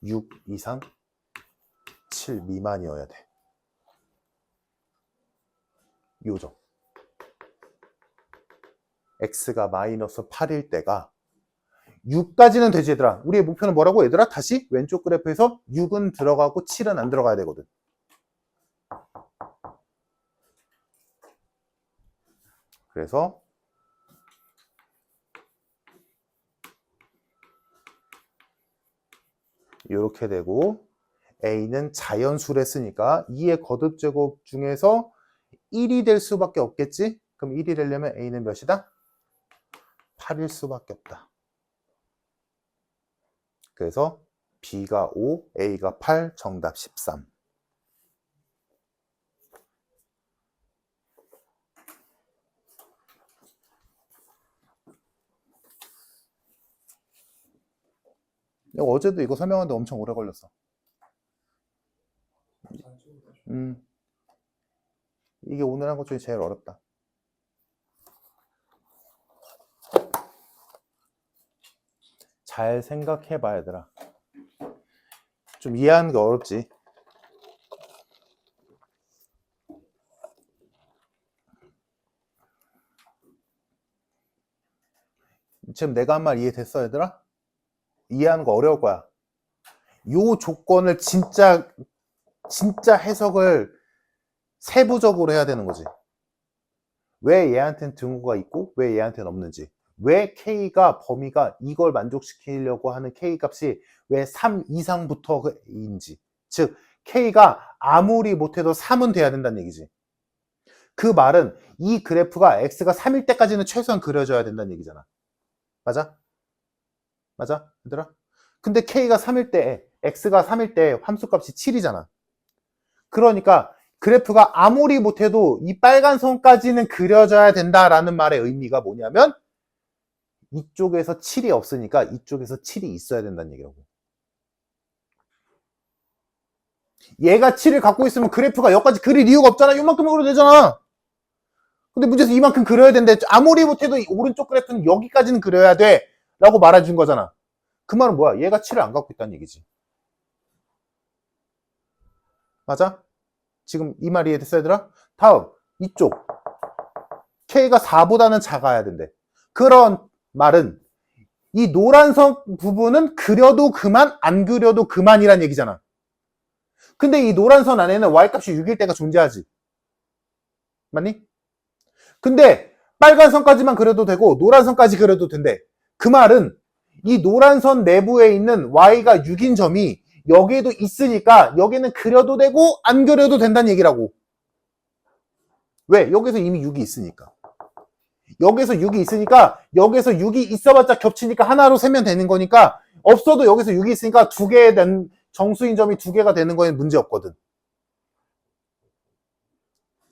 6 이상 7 미만이어야 돼. 요점. x가 마이너스 8일 때가 6까지는 되지 얘들아. 우리의 목표는 뭐라고 얘들아? 다시 왼쪽 그래프에서 6은 들어가고 7은 안 들어가야 되거든. 그래서 이렇게 되고 a는 자연수를 쓰니까 2의 거듭제곱 중에서 1이 될 수밖에 없겠지? 그럼 1이 되려면 a는 몇이다? 8일 수밖에 없다. 그래서 b가 5, a가 8, 정답 13. 어제도 이거 설명하는데 엄청 오래 걸렸어. 이게 오늘 한 것 중에 제일 어렵다. 잘 생각해봐 얘들아. 좀 이해하는 게 어렵지. 지금 내가 한 말 이해됐어 얘들아? 이해하는 거 어려울 거야. 요 조건을 진짜 해석을 세부적으로 해야 되는 거지. 왜 얘한테는 등호가 있고 왜 얘한테는 없는지, 왜 K가 범위가 이걸 만족시키려고 하는 K 값이 왜 3 이상부터인지, 즉 K가 아무리 못해도 3은 돼야 된다는 얘기지. 그 말은 이 그래프가 X가 3일 때까지는 최소한 그려져야 된다는 얘기잖아. 맞아? 맞아? 얘들아? 근데 K가 3일 때, X가 3일 때 함수값이 7이잖아. 그러니까 그래프가 아무리 못해도 이 빨간 선까지는 그려져야 된다라는 말의 의미가 뭐냐면 이쪽에서 7이 없으니까 이쪽에서 7이 있어야 된다는 얘기라고. 얘가 7을 갖고 있으면 그래프가 여기까지 그릴 이유가 없잖아. 이만큼 그려도 되잖아. 근데 문제에서 이만큼 그려야 되는데 아무리 못해도 오른쪽 그래프는 여기까지는 그려야 돼 라고 말해준 거잖아. 그 말은 뭐야? 얘가 7을 안 갖고 있다는 얘기지. 맞아? 지금 이 말이 이해됐어 얘들아? 다음 이쪽 K가 4보다는 작아야 된대. 그런 말은 이 노란선 부분은 그려도 그만 안 그려도 그만이란 얘기잖아. 근데 이 노란선 안에는 y값이 6일 때가 존재하지. 맞니? 근데 빨간 선까지만 그려도 되고 노란 선까지 그려도 된대. 그 말은 이 노란 선 내부에 있는 y가 6인 점이 여기에도 있으니까 여기는 그려도 되고 안 그려도 된다는 얘기라고. 왜? 여기서 이미 6이 있으니까. 여기서 6이 있으니까 여기서 6이 있어봤자 겹치니까 하나로 세면 되는 거니까, 없어도 여기서 6이 있으니까 두 개의 정수인 점이 두 개가 되는 거에는 문제 없거든.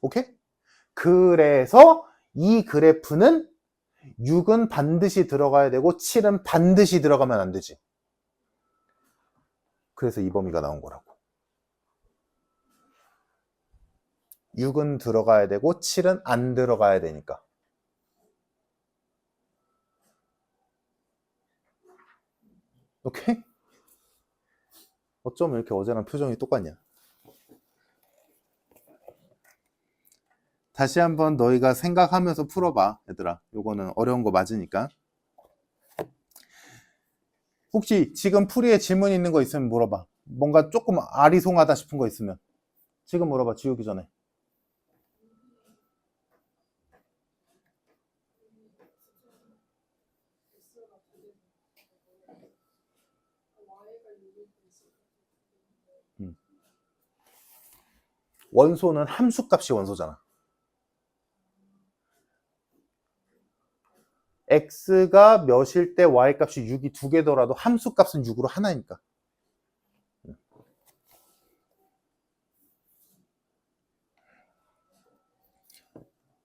오케이? 그래서 이 그래프는 6은 반드시 들어가야 되고 7은 반드시 들어가면 안 되지. 그래서 이 범위가 나온 거라고. 6은 들어가야 되고 7은 안 들어가야 되니까. 오케이? 어쩜 이렇게 어제랑 표정이 똑같냐? 다시 한번 너희가 생각하면서 풀어봐, 얘들아. 요거는 어려운 거 맞으니까. 혹시 지금 풀이에 질문 있는 거 있으면 물어봐. 뭔가 조금 아리송하다 싶은 거 있으면 지금 물어봐, 지우기 전에. 원소는 함수값이 원소잖아. x가 몇일 때 y값이 6이 두 개더라도 함수값은 6으로 하나니까.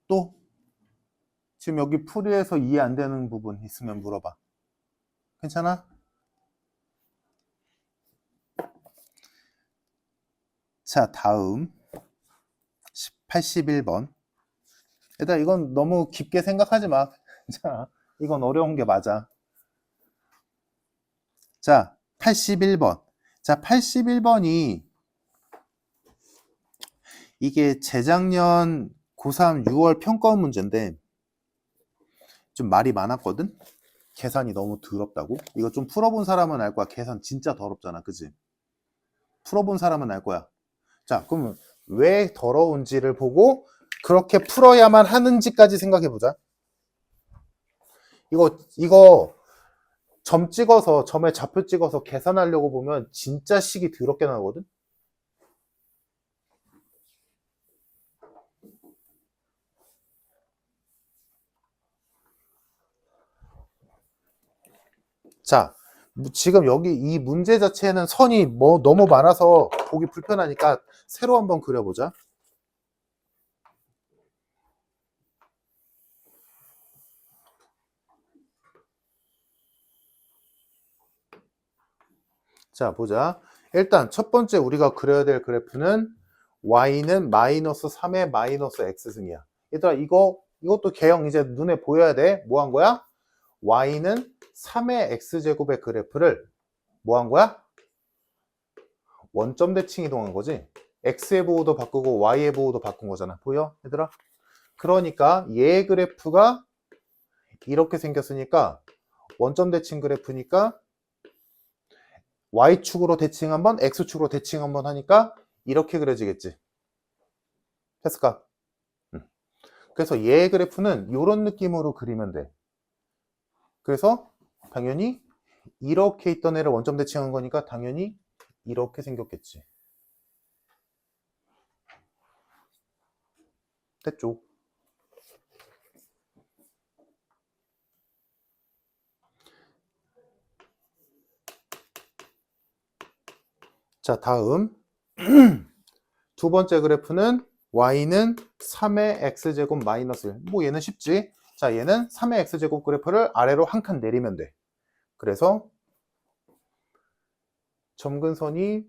또 지금 여기 풀이에서 이해 안 되는 부분 있으면 물어봐. 괜찮아? 자, 다음 81번. 얘들아, 이건 너무 깊게 생각하지 마. 자, 이건 어려운 게 맞아. 자, 81번. 자, 81번이 이게 재작년 고3 6월 평가원 문제인데 좀 말이 많았거든? 계산이 너무 더럽다고? 이거 좀 풀어본 사람은 알 거야. 계산 진짜 더럽잖아. 그치? 풀어본 사람은 알 거야. 자, 그러면 왜 더러운지를 보고 그렇게 풀어야만 하는지까지 생각해 보자. 이거 점 찍어서, 점에 좌표 찍어서 계산하려고 보면 진짜 식이 더럽게 나오거든? 자, 지금 여기 이 문제 자체에는 선이 너무 많아서 보기 불편하니까 새로 한번 그려보자. 자, 보자. 일단 첫 번째 우리가 그려야 될 그래프는 y는 마이너스 3의 마이너스 x승이야. 얘들아, 이것도 개형 이제 눈에 보여야 돼. 뭐 한 거야? y는 3의 x제곱의 그래프를 뭐 한 거야? 원점 대칭 이동한 거지. x의 보호도 바꾸고 y의 보호도 바꾼 거잖아. 보여? 얘들아? 그러니까 얘의 그래프가 이렇게 생겼으니까 원점 대칭 그래프니까 y축으로 대칭 한번, x축으로 대칭 한번 하니까 이렇게 그려지겠지. 됐을까? 그래서 얘의 그래프는 이런 느낌으로 그리면 돼. 그래서 당연히 이렇게 있던 애를 원점 대칭한 거니까 당연히 이렇게 생겼겠지. 됐죠? 자, 다음 두 번째 그래프는 y는 3의 x제곱 마이너스 1. 뭐 얘는 쉽지? 자, 얘는 3의 x제곱 그래프를 아래로 한 칸 내리면 돼. 그래서 점근선이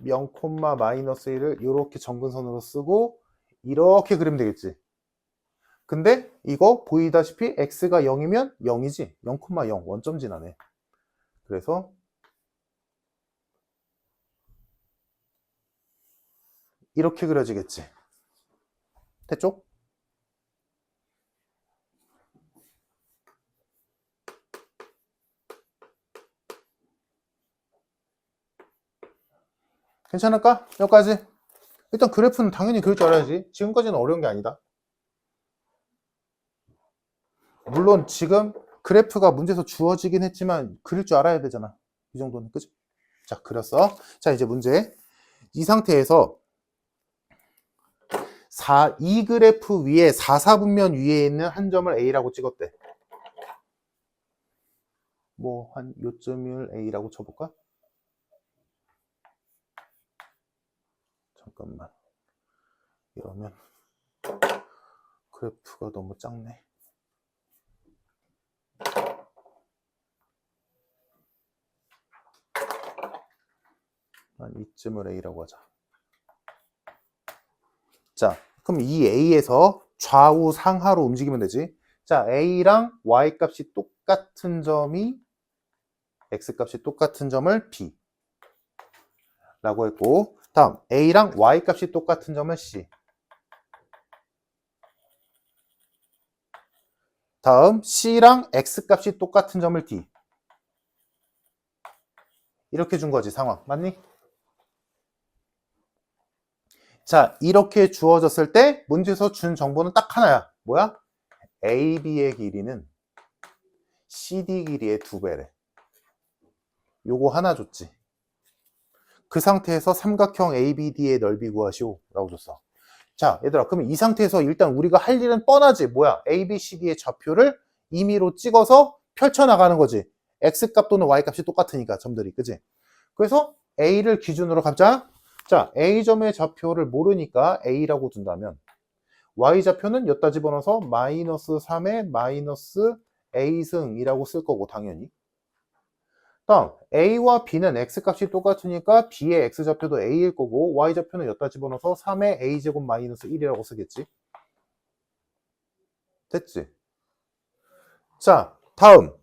0, 마이너스 1을 이렇게 점근선으로 쓰고 이렇게 그리면 되겠지. 근데 이거 보이다시피 x가 0이면 0이지. 0,0 원점 지나네. 그래서 이렇게 그려지겠지. 됐죠? 괜찮을까? 여기까지. 일단 그래프는 당연히 그릴 줄 알아야지. 지금까지는 어려운 게 아니다. 물론 지금 그래프가 문제에서 주어지긴 했지만 그릴 줄 알아야 되잖아. 이 정도는. 그죠? 자, 그렸어. 자, 이제 문제. 이 상태에서 이 그래프 위에 4사분면 위에 있는 한 점을 A라고 찍었대. 뭐 한 요점을 A라고 쳐볼까? 잠깐만. 이러면 그래프가 너무 작네. 한 이쯤을 A라고 하자. 자, 그럼 이 A에서 좌우 상하로 움직이면 되지. 자, A랑 Y 값이 똑같은 점이 x값이 똑같은 점을 B 라고 했고, 다음 A랑 Y값이 똑같은 점을 C, 다음 C랑 X값이 똑같은 점을 D. 이렇게 준 거지, 상황. 맞니? 자, 이렇게 주어졌을 때 문제에서 준 정보는 딱 하나야. 뭐야? AB의 길이는 CD 길이의 2배래. 요거 하나 줬지. 그 상태에서 삼각형 ABD의 넓이 구하시오 라고 줬어. 자, 얘들아, 그러면 이 상태에서 일단 우리가 할 일은 뻔하지. 뭐야? ABCD의 좌표를 임의로 찍어서 펼쳐나가는 거지. X값 또는 Y값이 똑같으니까, 점들이. 그지? 그래서 A를 기준으로 가자. 자, A점의 좌표를 모르니까 A라고 둔다면 Y좌표는 여기다 집어넣어서 마이너스 3의 마이너스 A승이라고 쓸 거고, 당연히. 다음 A와 B는 X값이 똑같으니까 B의 X좌표도 A일 거고, Y좌표는 여기다 집어넣어서 3의 A제곱 마이너스 1이라고 쓰겠지. 됐지? 자, 다음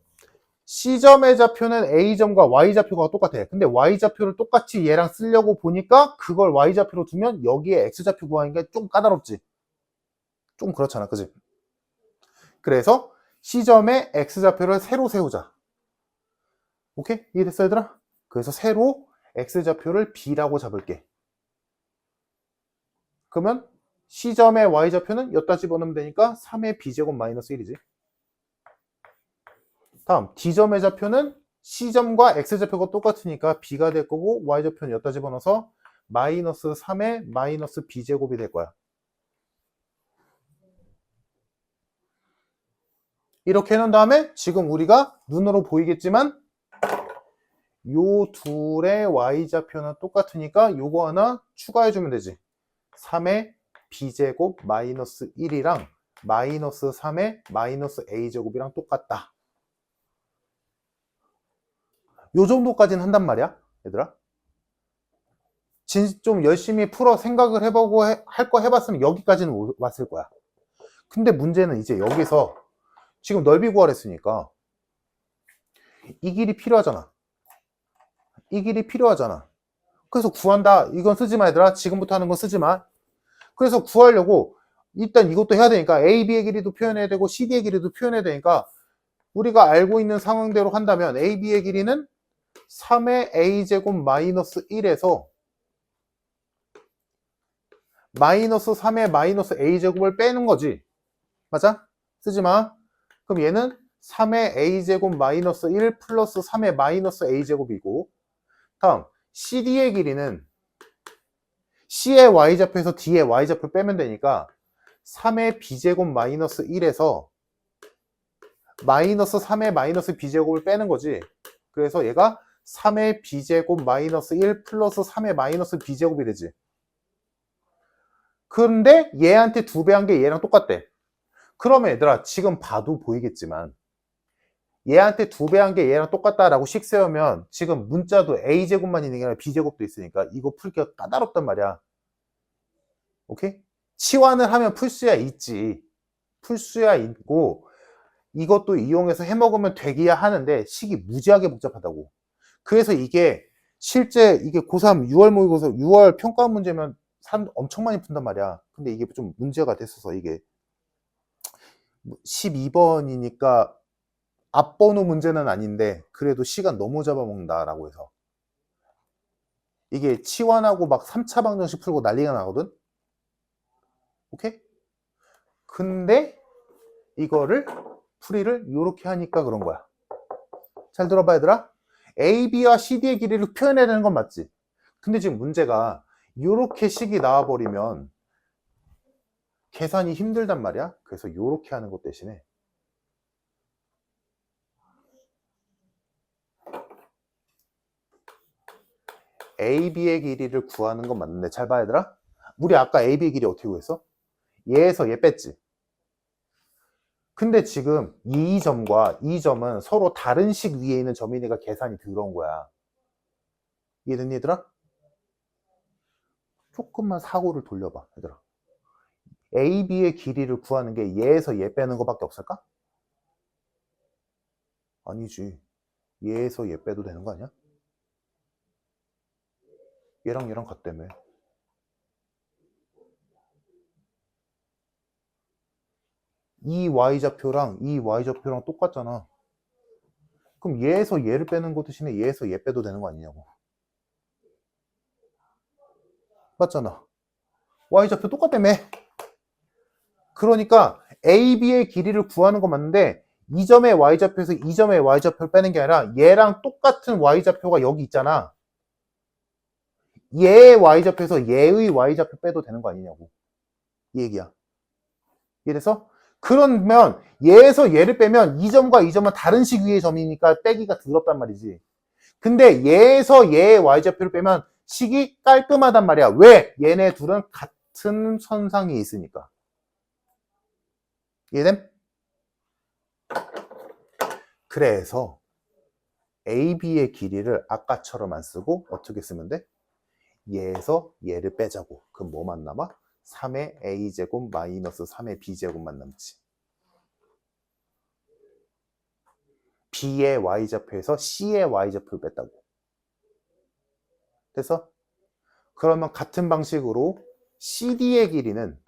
C점의 좌표는 A점과 Y좌표가 똑같아. 근데 Y좌표를 똑같이 얘랑 쓰려고 보니까 그걸 Y좌표로 두면 여기에 X좌표 구하는 게 좀 까다롭지. 좀 그렇잖아, 그지? 그래서 C점의 X좌표를 새로 세우자. 오케이? 이해됐어, 얘들아? 그래서 새로 X좌표를 B라고 잡을게. 그러면 C점의 Y좌표는 여기다 집어넣으면 되니까 3의 B제곱 마이너스 1이지. 다음 D점의 좌표는 C점과 X좌표가 똑같으니까 B가 될 거고, Y좌표는 여기다 집어넣어서 마이너스 3의 마이너스 B제곱이 될 거야. 이렇게 해놓은 다음에 지금 우리가 눈으로 보이겠지만 요 둘의 Y좌표는 똑같으니까 요거 하나 추가해주면 되지. 3의 B제곱 마이너스 1이랑 마이너스 3의 마이너스 A제곱이랑 똑같다. 요 정도까지는 한단 말이야, 얘들아. 좀 열심히 풀어 생각을 해보고 할 거 해봤으면 여기까지는 왔을 거야. 근데 문제는 이제 여기서 지금 넓이 구하랬으니까 이 길이 필요하잖아. 이 길이 필요하잖아. 그래서 구한다. 이건 쓰지 마, 얘들아. 지금부터 하는 건 쓰지 마. 그래서 구하려고 일단 이것도 해야 되니까 AB의 길이도 표현해야 되고 CD의 길이도 표현해야 되니까 우리가 알고 있는 상황대로 한다면 AB의 길이는 3의 A제곱 마이너스 1에서 마이너스 3의 마이너스 A제곱을 빼는 거지. 맞아? 쓰지 마. 그럼 얘는 3의 A제곱 마이너스 1 플러스 3의 마이너스 A제곱이고, 다음 CD의 길이는 C의 Y좌표에서 D의 Y좌표 빼면 되니까 3의 B제곱 마이너스 1에서 마이너스 3의 마이너스 B제곱을 빼는 거지. 그래서 얘가 3의 B제곱 마이너스 1 플러스 3의 마이너스 B제곱이 되지. 그런데 얘한테 2배 한 게 얘랑 똑같대. 그러면 얘들아, 지금 봐도 보이겠지만 얘한테 2배 한 게 얘랑 똑같다라고 식 세우면 지금 문자도 A제곱만 있는 게 아니라 B제곱도 있으니까 이거 풀기가 까다롭단 말이야. 오케이? 치환을 하면 풀 수야 있지. 풀 수야 있고 이것도 이용해서 해먹으면 되기야 하는데 식이 무지하게 복잡하다고. 그래서 이게 실제 이게 고3 6월 모의고사 6월 평가 문제면 사람 엄청 많이 푼단 말이야. 근데 이게 좀 문제가 됐어서 이게 12번이니까 앞번호 문제는 아닌데 그래도 시간 너무 잡아먹는다라고 해서 이게 치환하고 막 3차 방정식 풀고 난리가 나거든. 오케이? 근데 이거를 풀이를 이렇게 하니까 그런 거야. 잘 들어봐, 얘들아. AB와 CD의 길이를 표현해야 되는 건 맞지? 근데 지금 문제가 이렇게 식이 나와버리면 계산이 힘들단 말이야. 그래서 이렇게 하는 것 대신에 AB의 길이를 구하는 건 맞는데 잘 봐, 얘들아. 우리 아까 AB의 길이 어떻게 구했어? 얘에서 얘 뺐지. 근데 지금 이 점과 이 점은 서로 다른 식 위에 있는 점이니까 계산이 들어온 거야. 이해됐니, 얘들아? 조금만 사고를 돌려봐, 얘들아. AB의 길이를 구하는 게 얘에서 얘 빼는 거밖에 없을까? 아니지. 얘에서 얘 빼도 되는 거 아니야? 얘랑 얘랑 같다며. 이 y좌표랑 이 y좌표랑 똑같잖아. 그럼 얘에서 얘를 빼는 거 대신에 얘에서 얘 빼도 되는 거 아니냐고. 맞잖아. y좌표 똑같다며. 그러니까 AB의 길이를 구하는 거 맞는데 이 점의 y좌표에서 이 점의 y좌표를 빼는 게 아니라 얘랑 똑같은 y좌표가 여기 있잖아. 얘의 y좌표에서 얘의 y좌표 빼도 되는 거 아니냐고. 이 얘기야. 이래서 그러면 얘에서 얘를 빼면 이 점과 이 점은 다른 식 위의 점이니까 빼기가 더럽단 말이지. 근데 얘에서 얘의 y좌표를 빼면 식이 깔끔하단 말이야. 왜? 얘네 둘은 같은 선상에 있으니까. 이해됨? 그래서 AB의 길이를 아까처럼 안 쓰고 어떻게 쓰면 돼? 얘에서 얘를 빼자고. 그럼 뭐만 남아? 3의 A제곱 마이너스 3의 B제곱만 남지. B의 Y좌표에서 C의 Y좌표를 뺐다고. 그래서 그러면 같은 방식으로 CD의 길이는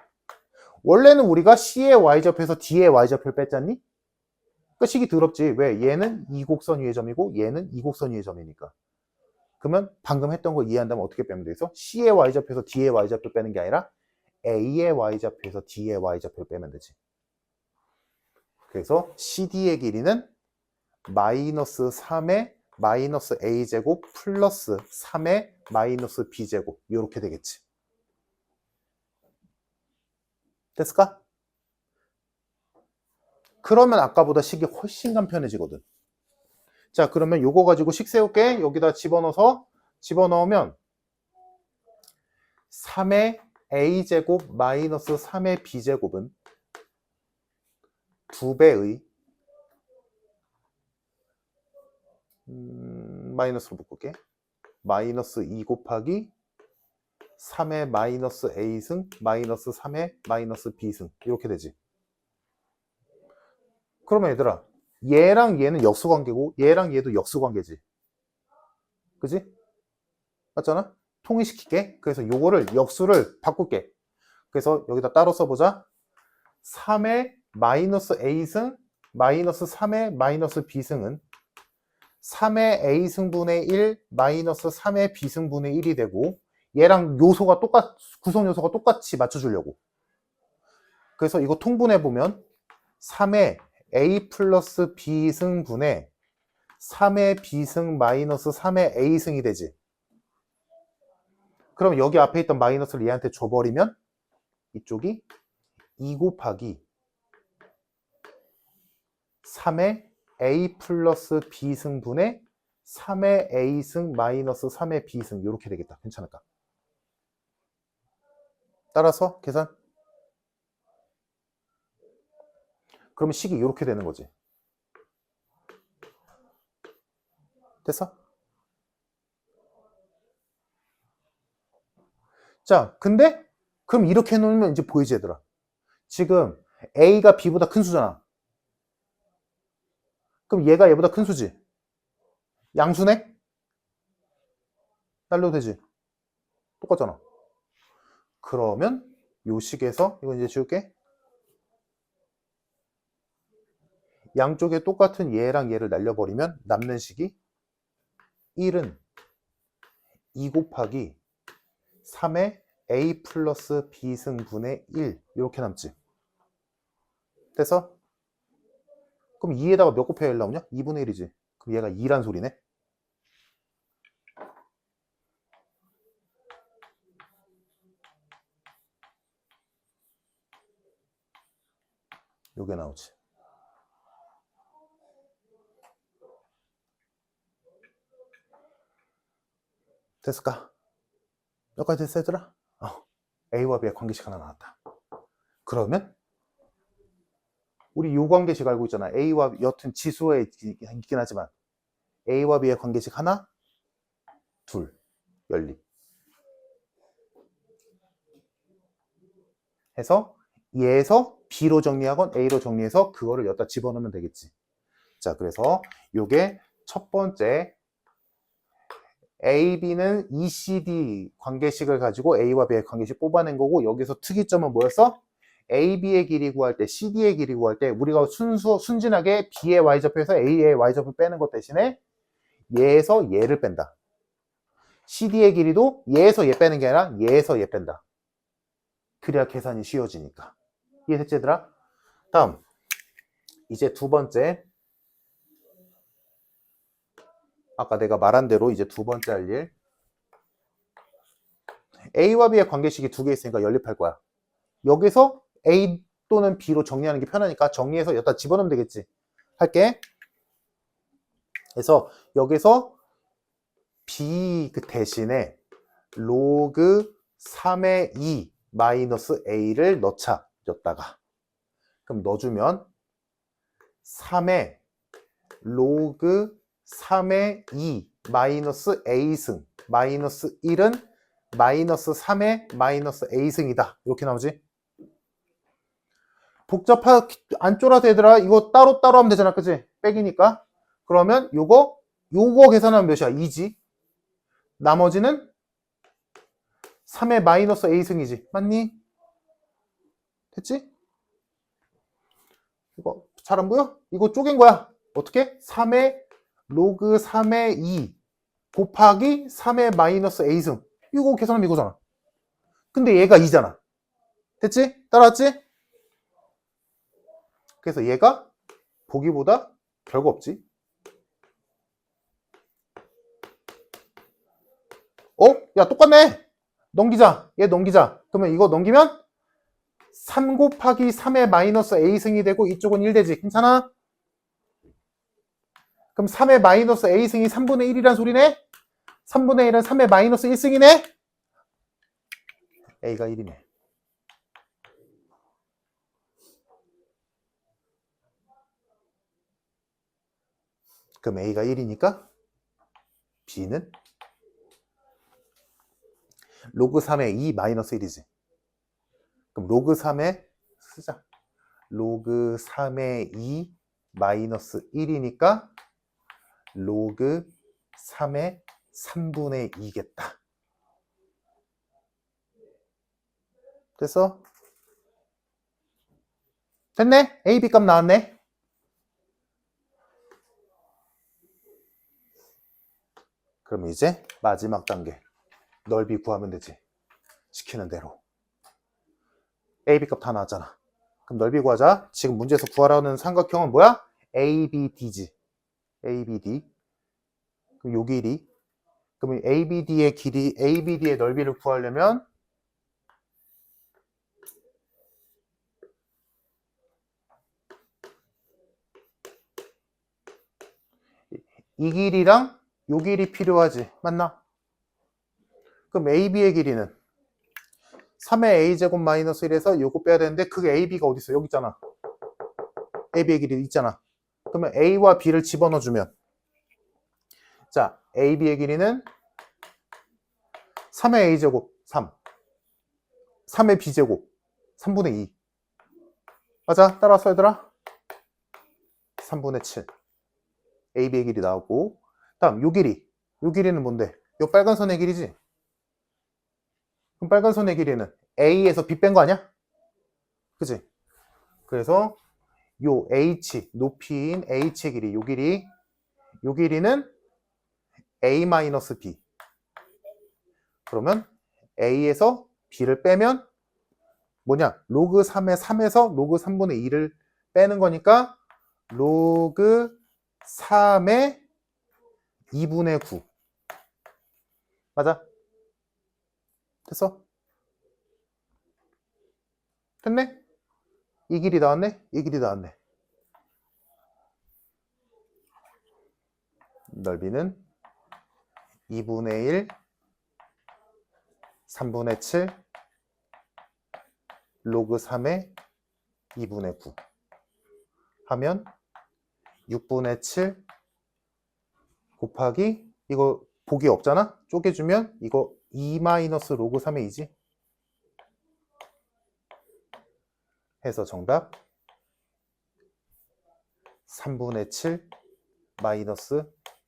원래는 우리가 C의 Y좌표에서 D의 Y좌표를 뺐잖니? 그러니까 식이 더럽지. 왜? 얘는 이 곡선 위의 점이고 얘는 이 곡선 위의 점이니까. 그러면 방금 했던 거 이해한다면 어떻게 빼면 되겠어? C의 Y좌표에서 D의 Y좌표 빼는 게 아니라 A의 Y좌표에서 D의 Y좌표를 빼면 되지. 그래서 CD의 길이는 마이너스 3의 마이너스 A제곱 플러스 3의 마이너스 B제곱 이렇게 되겠지. 됐을까? 그러면 아까보다 식이 훨씬 간편해지거든. 자, 그러면 요거 가지고 식 세울게. 여기다 집어넣으면 3의 A제곱 마이너스 3의 B제곱은 2배의 마이너스로 묶을게. 마이너스 2 곱하기 3의 마이너스 A승 마이너스 3의 마이너스 B승 이렇게 되지. 그러면 얘들아 얘랑 얘는 역수관계고 얘랑 얘도 역수관계지. 그지? 맞잖아? 통일시킬게. 그래서 요거를 역수를 바꿀게. 그래서 여기다 따로 써보자. 3의 마이너스 A승 마이너스 3의 마이너스 B승은 3의 A승분의 1 마이너스 3의 B승분의 1이 되고 얘랑 요소가 구성 요소가 똑같이 맞춰주려고. 그래서 이거 통분해보면 3의 A 플러스 B승분의 3의 B승 마이너스 3의 A승이 되지. 그럼 여기 앞에 있던 마이너스를 얘한테 줘버리면 이쪽이 2 곱하기 3의 A 플러스 B승분의 3의 A승 마이너스 3의 B승 이렇게 되겠다. 괜찮을까? 따라서 계산. 그러면 식이 이렇게 되는 거지. 됐어? 자, 근데 그럼 이렇게 해놓으면 이제 보이지 얘들아. 지금 A가 B보다 큰 수잖아. 그럼 얘가 얘보다 큰 수지. 양수네? 날려도 되지. 똑같잖아. 그러면 요 식에서 이거 이제 지울게. 양쪽에 똑같은 얘랑 얘를 날려버리면 남는 식이 1은 2 곱하기 3의 A 플러스 B승분의 1 이렇게 남지. 됐어? 그럼 2에다가 몇 곱해야 1 나오냐? 2분의 1이지. 그럼 얘가 2란 소리네. 요게 나오지. 됐을까? 여기까지 됐어 얘들아? A와 B의 관계식 하나 나왔다. 그러면 우리 요 관계식 알고 있잖아. A와 여튼 지수에 있긴 하지만 A와 B의 관계식 하나, 둘, 연립. 해서 얘에서 B로 정리하건 A로 정리해서 그거를 여기다 집어넣으면 되겠지. 자, 그래서 요게 첫 번째 A, B는 ECD 관계식을 가지고 A와 B의 관계식 뽑아낸 거고, 여기서 특이점은 뭐였어? A, B의 길이 구할 때, CD의 길이 구할 때 우리가 순진하게 B의 Y좌표에서 A의 Y좌표 빼는 것 대신에 얘에서 얘를 뺀다. CD의 길이도 얘에서 얘 빼는 게 아니라 얘에서 얘 뺀다. 그래야 계산이 쉬워지니까. 이해됐지, 얘들아? 다음, 이제 두 번째. 아까 내가 말한 대로 이제 두 번째 할 일. A와 B의 관계식이 두 개 있으니까 연립할 거야. 여기서 A 또는 B로 정리하는 게 편하니까 정리해서 여기다 집어넣으면 되겠지. 할게. 그래서 여기서 B 그 대신에 로그 3의 2 마이너스 A를 넣자. 여기다가. 그럼 넣어주면 3의 로그 3의 2 마이너스 A승 마이너스 1은 마이너스 3의 마이너스 A승이다. 이렇게 나오지? 안 쫄아도 되더라. 이거 따로따로 하면 되잖아. 그치? 빼기니까. 그러면 요거 계산하면 몇이야? 2지. 나머지는 3의 마이너스 A승이지. 맞니? 됐지? 이거 잘 안 보여? 이거 쪼갠 거야. 어떻게? 3의 로그 3의 2 곱하기 3의 마이너스 A승. 이거 계산하면 이거잖아. 근데 얘가 2잖아. 됐지? 따라왔지? 그래서 얘가 보기보다 별거 없지. 야, 똑같네. 넘기자. 얘 넘기자. 그러면 이거 넘기면 3 곱하기 3의 마이너스 A승이 되고 이쪽은 1 되지. 괜찮아? 그럼 3의 마이너스 A승이 3분의 1이란 소리네? 3분의 1은 3의 마이너스 1승이네? A가 1이네. 그럼 A가 1이니까 B는 로그 3의 2 마이너스 1이지. 그럼 로그 3의 쓰자. 로그 3의 2 마이너스 1이니까 로그 3의 3분의 2겠다. 됐어? 됐네? A, B 값 나왔네? 그럼 이제 마지막 단계. 넓이 구하면 되지. 시키는 대로. A, B 값 다 나왔잖아. 그럼 넓이 구하자. 지금 문제에서 구하라는 삼각형은 뭐야? ABD지. ABD. 그럼 요 길이. 그럼 ABD의 길이, ABD의 넓이를 구하려면 이 길이랑 요 길이 필요하지. 맞나? 그럼 AB의 길이는 3의 A제곱 마이너스 1에서 요거 빼야 되는데 그게 AB가 어디 있어? 여기 있잖아. AB의 길이 있잖아. 그러면 A와 B를 집어넣어주면 자, AB의 길이는 3의 A제곱 3 3의 B제곱 3분의 2 맞아? 따라왔어 얘들아? 3분의 7 AB의 길이 나오고 다음 요 길이는 뭔데? 요 빨간 선의 길이지? 그럼 빨간 선의 길이는 A에서 B 뺀 거 아니야? 그치? 그래서 요 H, 높이인 H의 길이, 요 길이는 A-B. 그러면 A에서 B를 빼면 뭐냐? 로그 3의 3에서 로그 3분의 2를 빼는 거니까 로그 3의 2분의 9. 맞아? 됐어? 됐네? 이 길이 나왔네? 이 길이 나왔네. 넓이는 2분의 1, 3분의 7, 로그 3의 2분의 9 하면 6분의 7 곱하기 이거 보기 없잖아? 쪼개주면 이거 2 마이너스 로그 3의 2지? 해서 정답 3분의 7 마이너스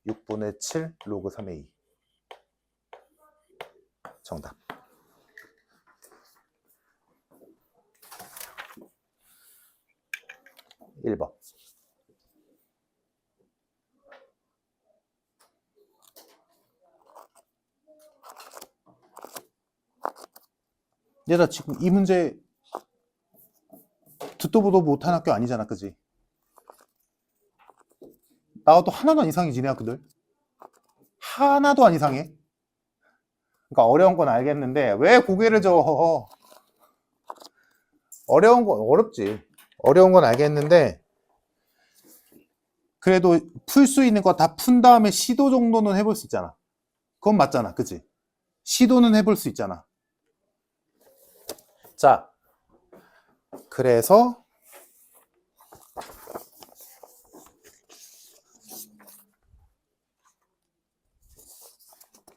6분의 7 로그 3의 2. 정답. 1번. 얘들아, 지금 이 문제 듣도 보도 못한 학교 아니잖아, 그지? 나와도 하나도 안 이상해, 지네 학교들. 하나도 안 이상해. 그러니까 어려운 건 알겠는데 왜 고개를 저 어려운 건 어렵지. 어려운 건 알겠는데 그래도 풀 수 있는 거 다 푼 다음에 시도 정도는 해볼 수 있잖아. 그건 맞잖아, 그치? 시도는 해볼 수 있잖아. 자, 그래서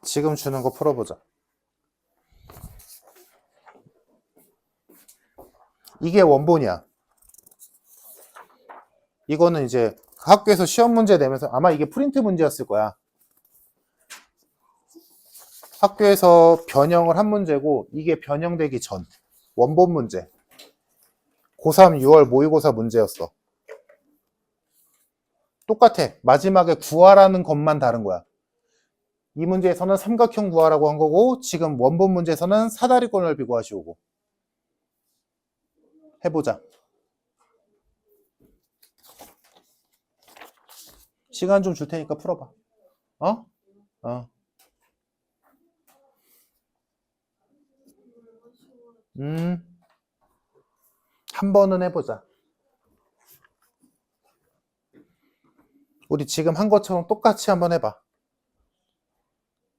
지금 주는 거 풀어보자. 이게 원본이야. 이거는 이제 학교에서 시험 문제 내면서 아마 이게 프린트 문제였을 거야. 학교에서 변형을 한 문제고 이게 변형되기 전 원본 문제. 고3 6월 모의고사 문제였어. 똑같아. 마지막에 구하라는 것만 다른 거야. 이 문제에서는 삼각형 구하라고 한 거고 지금 원본 문제에서는 사다리꼴 넓이 구하시오고. 해보자. 시간 좀 줄 테니까 풀어봐. 어? 한 번은 해보자. 우리 지금 한 것처럼 똑같이 한번 해봐.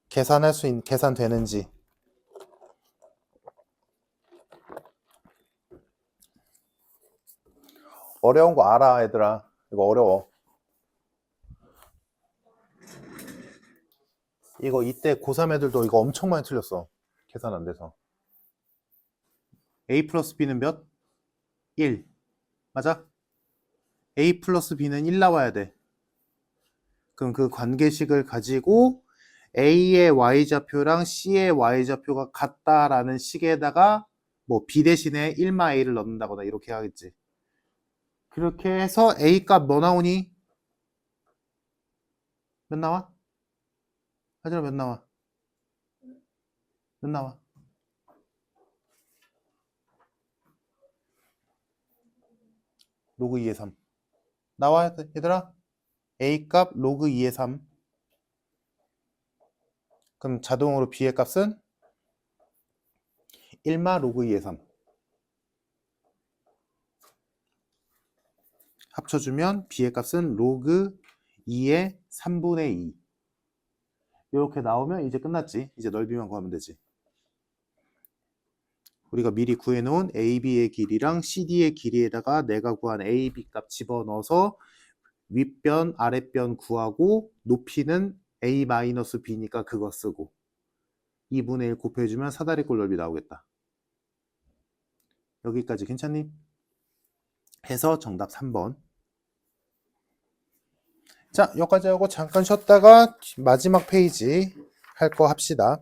계산할 수 있는, 계산 되는지. 어려운 거 알아, 얘들아. 이거 어려워. 이거 이때 고3 애들도 이거 엄청 많이 틀렸어. 계산 안 돼서. A 플러스 B는 몇? 1. 맞아? A 플러스 B는 1 나와야 돼. 그럼 그 관계식을 가지고 A의 Y좌표랑 C의 Y좌표가 같다라는 식에다가 뭐 B 대신에 1마 A를 넣는다거나 이렇게 하겠지. 그렇게 해서 A 값 뭐 나오니? 몇 나와? 하지마, 몇 나와? 몇 나와? 로그 2의 3 나와, 얘들아? A 값 로그 2의 3. 그럼 자동으로 B의 값은 1마 로그 2의 3. 합쳐주면 B의 값은 로그 2의 3분의 2. 이렇게 나오면 이제 끝났지. 이제 넓이만 구하면 되지. 우리가 미리 구해놓은 AB의 길이랑 CD의 길이에다가 내가 구한 AB 값 집어넣어서 윗변, 아랫변 구하고 높이는 A-B니까 그거 쓰고 2분의 1 곱해주면 사다리꼴 넓이 나오겠다. 여기까지 괜찮니? 해서 정답 3번. 자, 여기까지 하고 잠깐 쉬었다가 마지막 페이지 할 거 합시다.